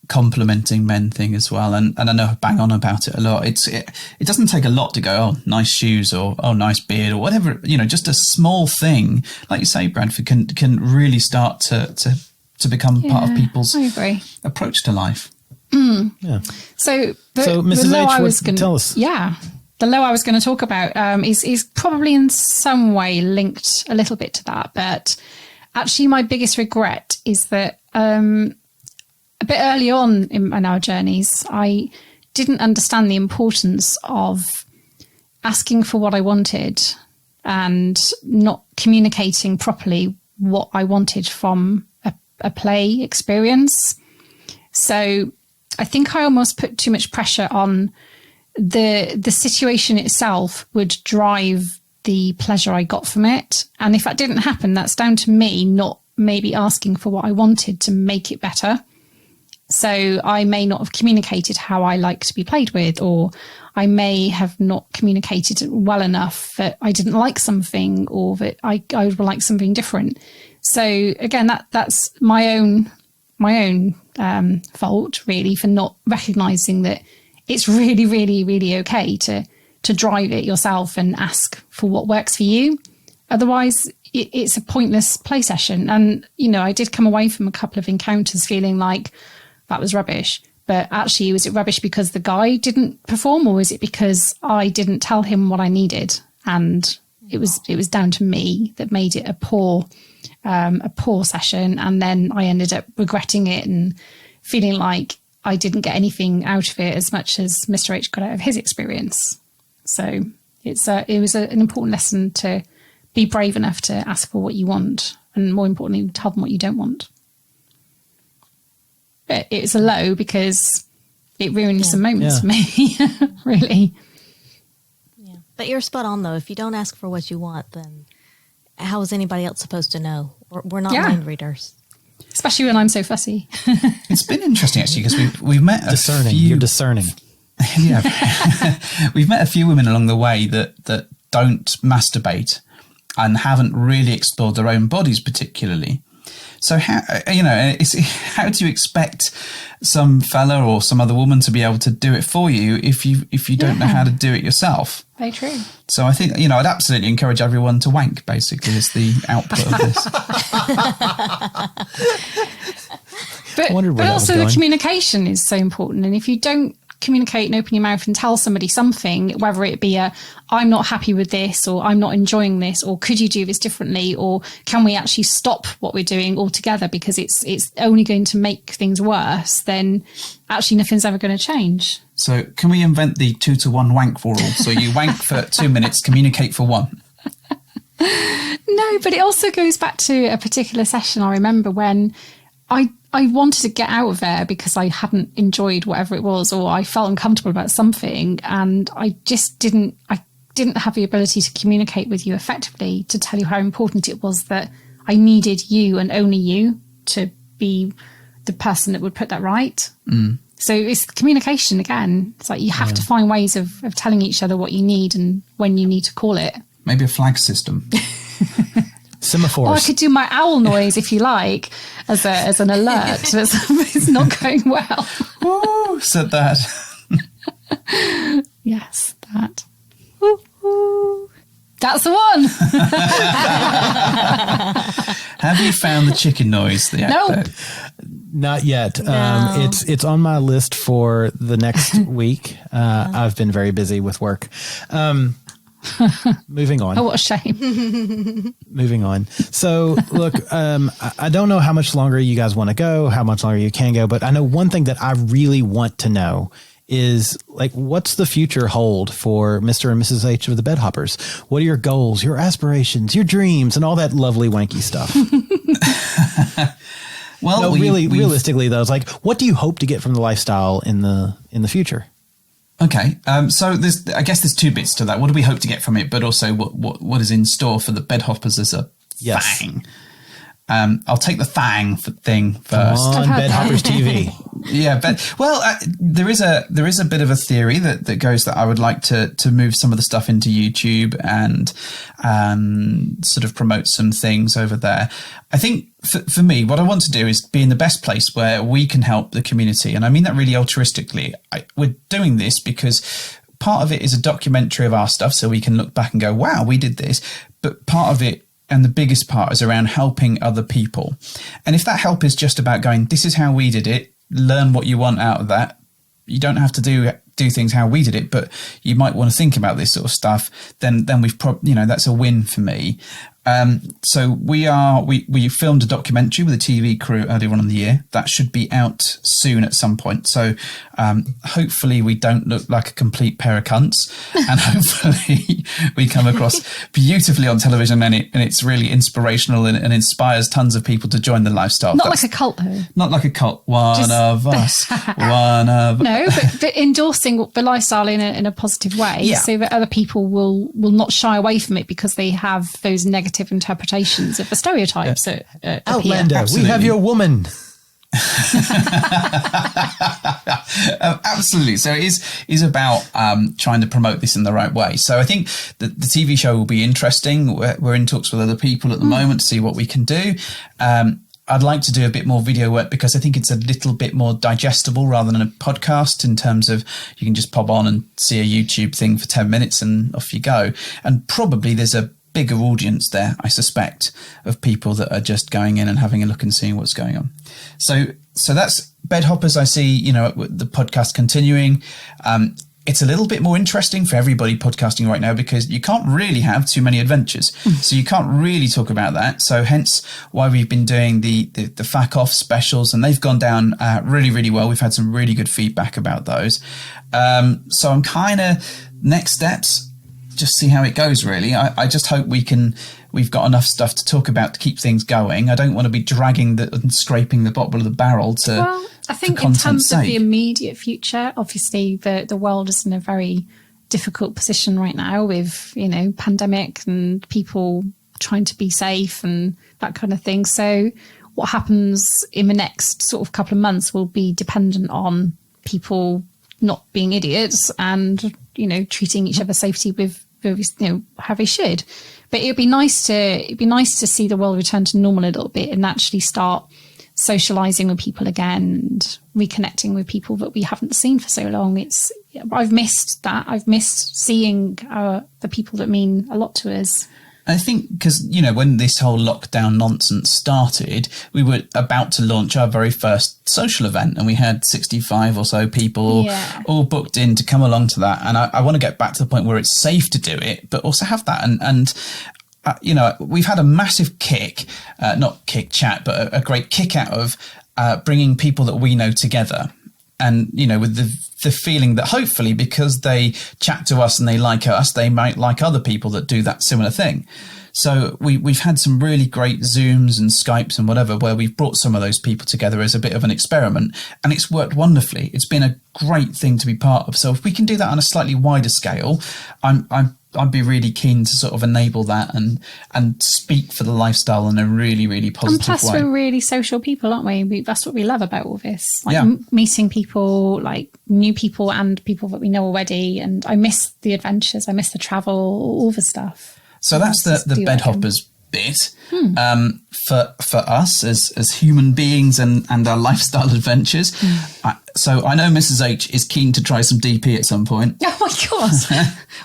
complimenting men thing as well. And I know I bang on about it a lot. It doesn't take a lot to go, oh, nice shoes, or oh, nice beard, or whatever, just a small thing, like you say, Bradford, can really start to become part of people's approach to life. Yeah. So Mrs. H, tell us. Yeah. The low I was going to talk about is probably in some way linked a little bit to that. But actually my biggest regret is that a bit early on in our journeys, I didn't understand the importance of asking for what I wanted and not communicating properly what I wanted from a play experience. So I think I almost put too much pressure on the situation itself would drive the pleasure I got from it. And if that didn't happen, that's down to me not maybe asking for what I wanted to make it better. So I may not have communicated how I like to be played with, or I may have not communicated well enough that I didn't like something, or that I would like something different. So again, that's my own fault really for not recognizing that it's really, really, really okay to drive it yourself and ask for what works for you. Otherwise, it's a pointless play session. And, I did come away from a couple of encounters feeling like that was rubbish. But actually, was it rubbish because the guy didn't perform, or was it because I didn't tell him what I needed? And it was down to me that made it a poor session. And then I ended up regretting it and feeling like I didn't get anything out of it as much as Mr. H got out of his experience. So it was an important lesson to be brave enough to ask for what you want, and more importantly, tell them what you don't want. But it's a low because it ruined some moments for me, really. Yeah. But you're spot on, though. If you don't ask for what you want, then how is anybody else supposed to know? We're not mind readers. Especially when I'm so fussy. It's been interesting, actually, because we've met discerning. You're discerning. Yeah. We've met a few women along the way that don't masturbate and haven't really explored their own bodies particularly. So how do you expect some fella or some other woman to be able to do it for you if you don't know how to do it yourself? Very true. So I think, I'd absolutely encourage everyone to wank, basically, is the output of this. But also the communication is so important. And if you don't communicate and open your mouth and tell somebody something, whether it be I'm not happy with this, or I'm not enjoying this, or could you do this differently, or can we actually stop what we're doing altogether because it's only going to make things worse, then actually nothing's ever going to change. So can we invent the 2-to-1 wank rule? So you wank for 2 minutes, communicate for 1. No, but it also goes back to a particular session I remember when I wanted to get out of there because I hadn't enjoyed whatever it was, or I felt uncomfortable about something, and I just didn't have the ability to communicate with you effectively to tell you how important it was that I needed you and only you to be the person that would put that right. So it's communication again. It's like you have to find ways of telling each other what you need and when you need to call it. Maybe a flag system. Semaphores. Or I could do my owl noise if you like, as an alert. It's not going well. Ooh, said that. Yes, that. Ooh, ooh. That's the one. Have you found the chicken noise? No. Not yet. No. It's on my list for the next week. I've been very busy with work. Moving on. Oh, what a shame. Moving on. So, look, I don't know how much longer you guys want to go, how much longer you can go, but I know one thing that I really want to know is like, what's the future hold for Mr. and Mrs. H of the Bed Hoppers? What are your goals, your aspirations, your dreams, and all that lovely wanky stuff? Well, no, realistically though, it's like, what do you hope to get from the lifestyle in the future? Okay, so I guess there's two bits to that. What do we hope to get from it, but also what is in store for the Bed Hoppers as a thing? I'll take the thing first. Come on, Bed Hoppers TV. Yeah, there is a bit of a theory that goes that I would like to move some of the stuff into YouTube and sort of promote some things over there. I think for me, what I want to do is be in the best place where we can help the community, and I mean that really altruistically. We're doing this because part of it is a documentary of our stuff, so we can look back and go, "Wow, we did this." But part of it, and the biggest part, is around helping other people. And if that help is just about going, "This is how we did it," learn what you want out of that. You don't have to do things how we did it, but you might want to think about this sort of stuff. Then we've that's a win for me. So we filmed a documentary with a TV crew earlier on in the year that should be out soon at some point. So hopefully we don't look like a complete pair of cunts, and hopefully we come across beautifully on television, and it's really inspirational and inspires tons of people to join the lifestyle. Not like a cult though. Not like a cult. One of us. No, but endorsing the lifestyle in a positive way, so that other people will not shy away from it because they have those negative interpretations of the stereotypes that Outlander, we have your woman. Absolutely. So it is about trying to promote this in the right way. So I think the TV show will be interesting. We're in talks with other people at the moment to see what we can do. I'd like to do a bit more video work because I think it's a little bit more digestible rather than a podcast, in terms of you can just pop on and see a YouTube thing for 10 minutes and off you go. And probably there's a bigger audience there, I suspect, of people that are just going in and having a look and seeing what's going on. So that's Bed Hoppers. I see, the podcast continuing. It's a little bit more interesting for everybody podcasting right now because you can't really have too many adventures. So you can't really talk about that. So hence why we've been doing the FAQ specials, and they've gone down really, really well. We've had some really good feedback about those. So I'm kind of next steps, just see how it goes, really. I just hope we've got enough stuff to talk about to keep things going. I don't want to be dragging and scraping the bottom of the barrel to. Well, I think in terms of the immediate future, obviously the world is in a very difficult position right now with, pandemic and people trying to be safe and that kind of thing. So what happens in the next sort of couple of months will be dependent on people not being idiots and, treating each other's safety with, how they should. But it'd be nice to see the world return to normal a little bit and actually start socializing with people again and reconnecting with people that we haven't seen for so long. I've missed that. I've missed seeing the people that mean a lot to us. I think because, when this whole lockdown nonsense started, we were about to launch our very first social event, and we had 65 or so people all booked in to come along to that. And I want to get back to the point where it's safe to do it, but also have that. And we've had a massive kick, not kick chat, but a great kick out of bringing people that we know together. And, with the feeling that hopefully because they chat to us and they like us, they might like other people that do that similar thing. So we've had some really great Zooms and Skypes and whatever where we've brought some of those people together as a bit of an experiment, and it's worked wonderfully. It's been a great thing to be part of. So if we can do that on a slightly wider scale, I'd be really keen to sort of enable that and speak for the lifestyle in a really, really positive way. And plus, we're really social people, aren't we? That's what we love about all this. Meeting people, like new people and people that we know already. And I miss the adventures. I miss the travel, all the stuff. So that's the Bed Hoppers bit. For us as human beings and our lifestyle adventures. So I know Mrs. H is keen to try some DP at some point. Oh my God.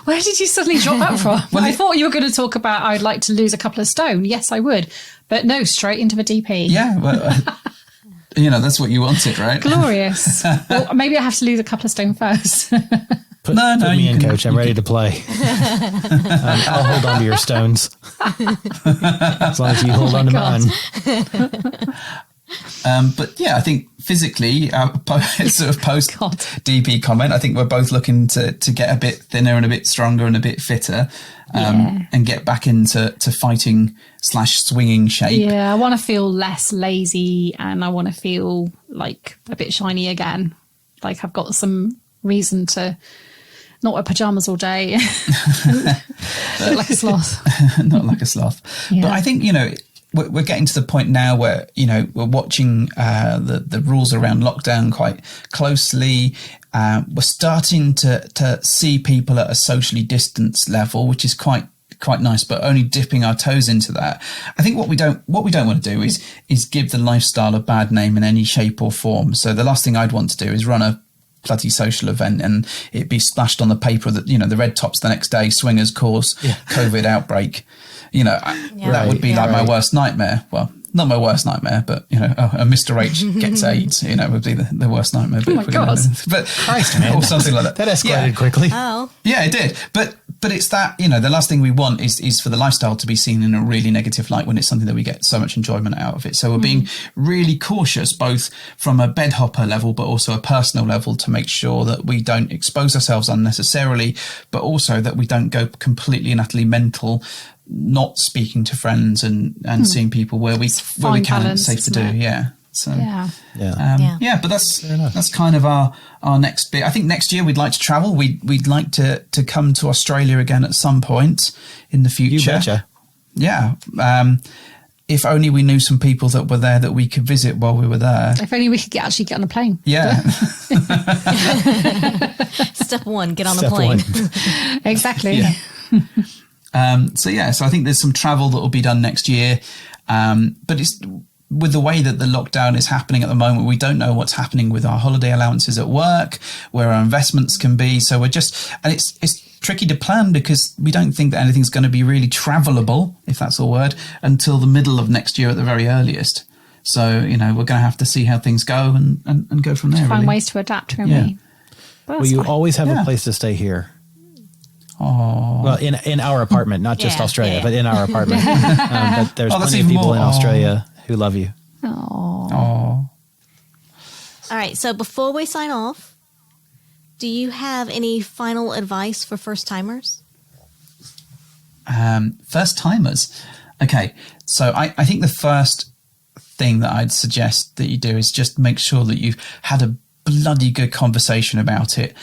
Where did you suddenly drop that from? Well, I thought you were going to talk about I'd like to lose a couple of stone. Yes, I would. But no, straight into the DP. Yeah, well, that's what you wanted, right? Glorious. Well, maybe I have to lose a couple of stone first. Put me in, Coach. I'm ready to play. I'll hold on to your stones. As long as you hold on to mine. But yeah, I think physically, sort of post God. DP comment, I think we're both looking to get a bit thinner and a bit stronger and a bit fitter, and get back into fighting / swinging shape. Yeah, I want to feel less lazy, and I want to feel like a bit shiny again. Like I've got some reason to not wear pajamas all day. Look like a sloth. Not like a sloth. Yeah. But I think, we're getting to the point now where, we're watching the rules around lockdown quite closely. We're starting to see people at a socially distanced level, which is quite nice, but only dipping our toes into that. I think what we don't want to do is give the lifestyle a bad name in any shape or form. So the last thing I'd want to do is run a bloody social event and it be splashed on the paper that, the red tops the next day, swingers cause COVID outbreak. That would be like my worst nightmare. Well, not my worst nightmare, but a Mr. H gets AIDS, would be the worst nightmare. Oh my God. But Christ, man. or something like that. That escalated quickly. Oh. Yeah, it did. But it's that, the last thing we want is for the lifestyle to be seen in a really negative light when it's something that we get so much enjoyment out of it. So we're being really cautious, both from a bed hopper level, but also a personal level, to make sure that we don't expose ourselves unnecessarily, but also that we don't go completely and utterly mental, not speaking to friends and seeing people where we can. Balance, Safe to do. it? Yeah. So but that's kind of our next bit. I think next year we'd like to travel. We'd like to come to Australia again at some point in the future. You betcha. Yeah. If only we knew some people that were there that we could visit while we were there. If only we could actually get on a plane. Yeah. Step one, get on Step a plane. one. Exactly. Yeah. So I think there's some travel that will be done next year. But it's with the way that the lockdown is happening at the moment, we don't know what's happening with our holiday allowances at work, where our investments can be. So and it's tricky to plan because we don't think that anything's going to be really travelable, if that's a word, until the middle of next year at the very earliest. So, we're going to have to see how things go and go from there. Find ways to adapt, won't we? Well, you always have a place to stay here. Oh, well, in our apartment, not just Australia, but in our apartment. But there's that's plenty of even people more. in Australia who love you. Oh. All right. So before we sign off, do you have any final advice for first timers? First timers. Okay. So I think the first thing that I'd suggest that you do is just make sure that you've had a bloody good conversation about it.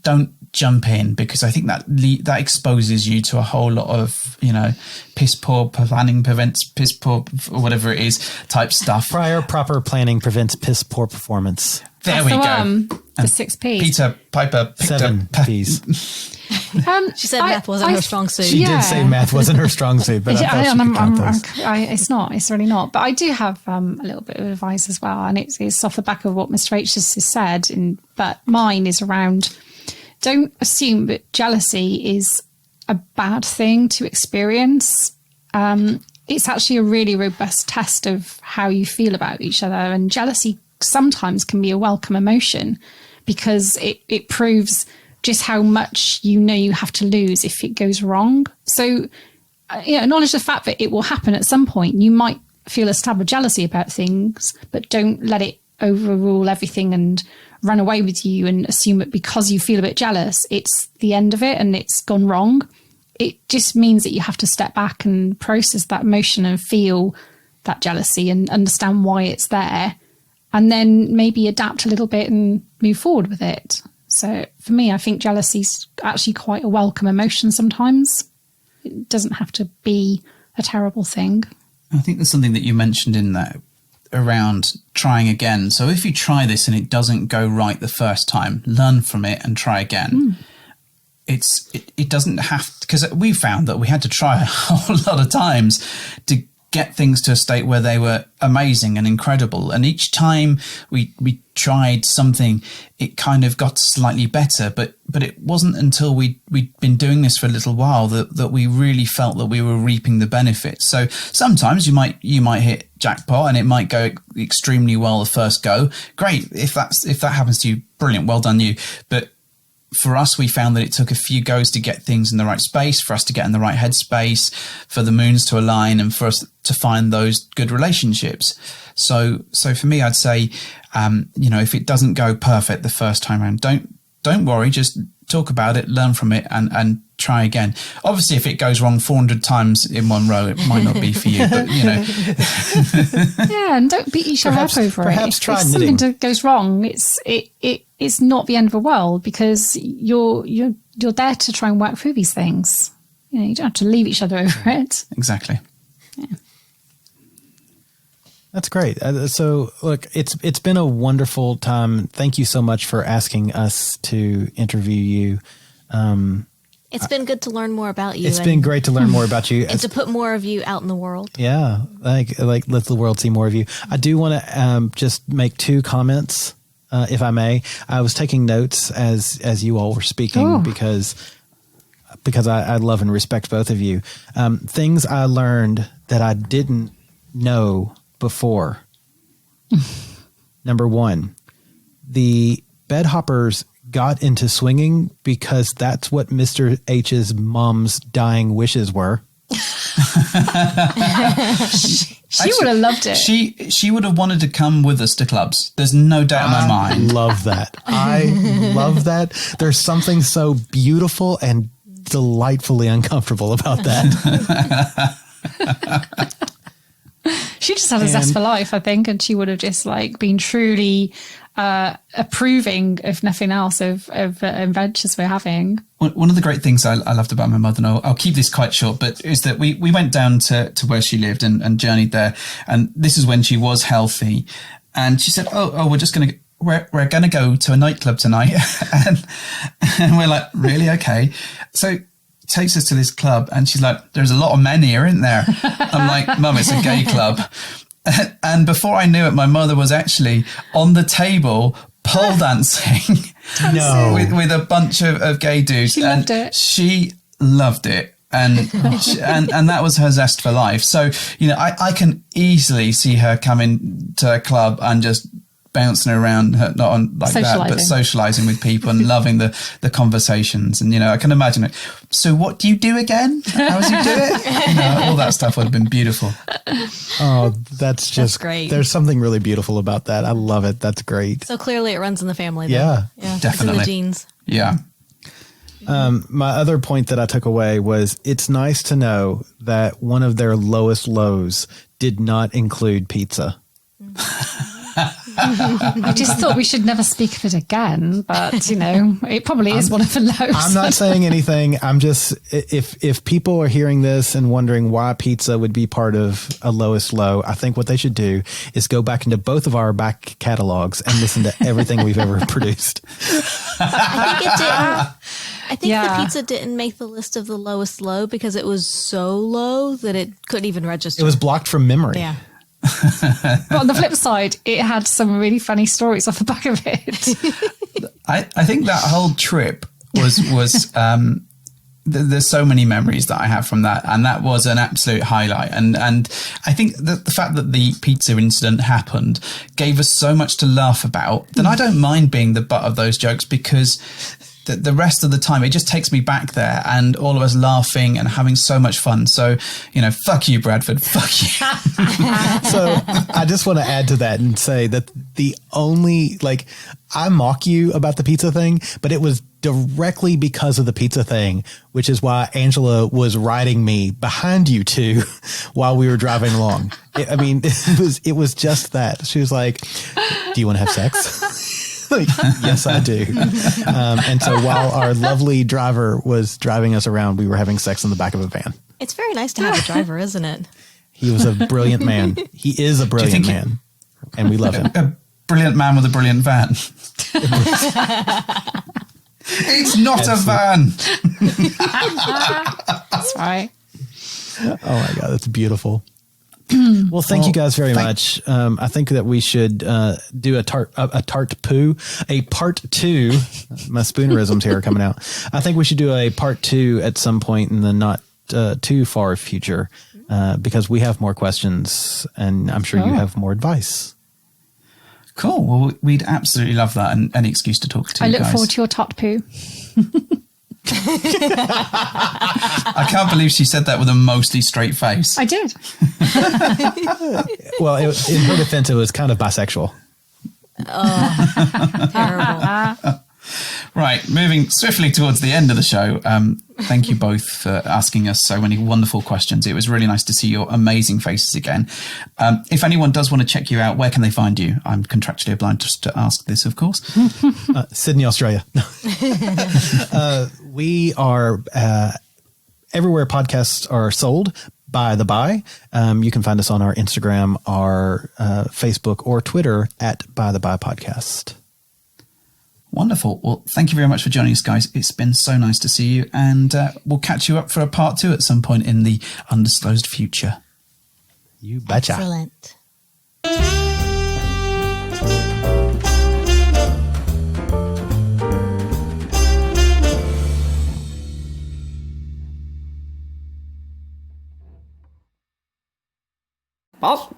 Don't jump in, because I think that exposes you to a whole lot of, piss poor planning prevents piss poor, or whatever it is, type stuff. Prior proper planning prevents piss poor performance. There That's we the go. The 6 P's. Peter Piper picked 7 up. P's. She said math wasn't her strong suit. She did say math wasn't her strong suit, but I thought she could count those. It's not. It's really not. But I do have a little bit of advice as well, and it's off the back of what Mr. H has said. But mine is around: don't assume that jealousy is a bad thing to experience. It's actually a really robust test of how you feel about each other, and jealousy sometimes can be a welcome emotion, because it proves just how much you have to lose if it goes wrong. So acknowledge the fact that it will happen at some point. You might feel a stab of jealousy about things, but don't let it overrule everything and run away with you and assume that because you feel a bit jealous, it's the end of it and it's gone wrong. It just means that you have to step back and process that emotion and feel that jealousy and understand why it's there, and then maybe adapt a little bit and move forward with it. So for me, I think jealousy is actually quite a welcome emotion sometimes. It doesn't have to be a terrible thing. I think there's something that you mentioned in that around trying again. So if you try this and it doesn't go right the first time, learn from it and try again. It doesn't have, because we found that we had to try a whole lot of times to get things to a state where they were amazing and incredible. And each time we tried something, it kind of got slightly better. But it wasn't until we'd been doing this for a little while that we really felt that we were reaping the benefits. So sometimes you might hit jackpot and it might go extremely well the first go. Great. If that happens to you, brilliant. Well done you. But for us, we found that it took a few goes to get things in the right space, for us to get in the right headspace, for the moons to align, and for us to find those good relationships. So for me, I'd say, if it doesn't go perfect the first time around, don't worry, just talk about it, learn from it, and try again. Obviously, if it goes wrong 400 times in one row, it might not be for you, but Yeah, and don't beat each other up over it. Perhaps try if knitting. something goes wrong, it's not the end of the world, because you're there to try and work through these things. You don't have to leave each other over it. Exactly. Yeah. That's great. So look, it's been a wonderful time. Thank you so much for asking us to interview you. It's been good to learn more about you. It's been great to learn more about you. And to put more of you out in the world. Yeah, like let the world see more of you. I do want to just make 2 comments, if I may. I was taking notes as you all were speaking because I love and respect both of you. Things I learned that I didn't know before. Number 1, the bedhoppers got into swinging because that's what Mr. H's mom's dying wishes were. She would have loved it. She would have wanted to come with us to clubs. There's no doubt in my mind. Love that. I love that. There's something so beautiful and delightfully uncomfortable about that. She just had a zest for life, I think, and she would have just been truly approving, if nothing else, of adventures we're having. One of the great things I loved about my mother, and I'll keep this quite short, but is that we went down to where she lived and journeyed there, and this is when she was healthy, and she said, "Oh, we're going to go to a nightclub tonight," and we're like, "Really? Okay." So takes us to this club, and she's like, "There's a lot of men here, isn't there?" I'm like, "Mum, it's a gay club." And before I knew it, my mother was actually on the table pole dancing with a bunch of gay dudes. She loved it. She loved it. And that was her zest for life. So, I can easily see her coming to a club and just bouncing around, not on like that, but socializing with people and loving the conversations. And, I can imagine it. So what do you do again? How does you do it? All that stuff would have been beautiful. Oh, that's great. There's something really beautiful about that. I love it. That's great. So clearly it runs in the family. Yeah, definitely. It's in the genes. Yeah. My other point that I took away was it's nice to know that one of their lowest lows did not include pizza. I just thought we should never speak of it again, but it probably is one of the lows. I'm not saying anything. I'm just, if people are hearing this and wondering why pizza would be part of a lowest low, I think what they should do is go back into both of our back catalogs and listen to everything we've ever produced. I think the pizza didn't make the list of the lowest low because it was so low that it couldn't even register. It was blocked from memory. Yeah. But on the flip side, it had some really funny stories off the back of it. I think that whole trip was there's so many memories that I have from that, and that was an absolute highlight. And I think that the fact that the pizza incident happened gave us so much to laugh about that I don't mind being the butt of those jokes, because the rest of the time it just takes me back there and all of us laughing and having so much fun. So, fuck you, Bradford. Fuck you. So I just want to add to that and say that the only, I mock you about the pizza thing, but it was directly because of the pizza thing, which is why Angela was riding me behind you two while we were driving along. It was just that. She was like, "Do you want to have sex?" Yes, I do. And so while our lovely driver was driving us around, we were having sex in the back of a van. It's very nice to have a driver, isn't it? He was a brilliant man. He is a brilliant man, and we love him. A brilliant man with a brilliant van. It's not a van. That's right. Oh my God, that's beautiful. Well, thank you guys very much. I think that we should do a part two. My spoonerisms here are coming out. I think we should do a part 2 at some point in the not too far future, because we have more questions and I'm sure you have more advice. Cool. Well, we'd absolutely love that, and any excuse to talk to I you look guys. forward to your tot poo. I can't believe she said that with a mostly straight face. I did. Well, in her defense, it was kind of bisexual. Terrible. Right, moving swiftly towards the end of the show. Thank you both for asking us so many wonderful questions. It was really nice to see your amazing faces again. If anyone does want to check you out, where can they find you? I'm contractually obliged to ask this, of course. Sydney, Australia. We are everywhere podcasts are sold. By the by, you can find us on our Instagram, our Facebook, or Twitter at By the By Podcast. Wonderful. Well, thank you very much for joining us, guys. It's been so nice to see you, and we'll catch you up for a part 2 at some point in the undisclosed future. You betcha. Excellent. Boss.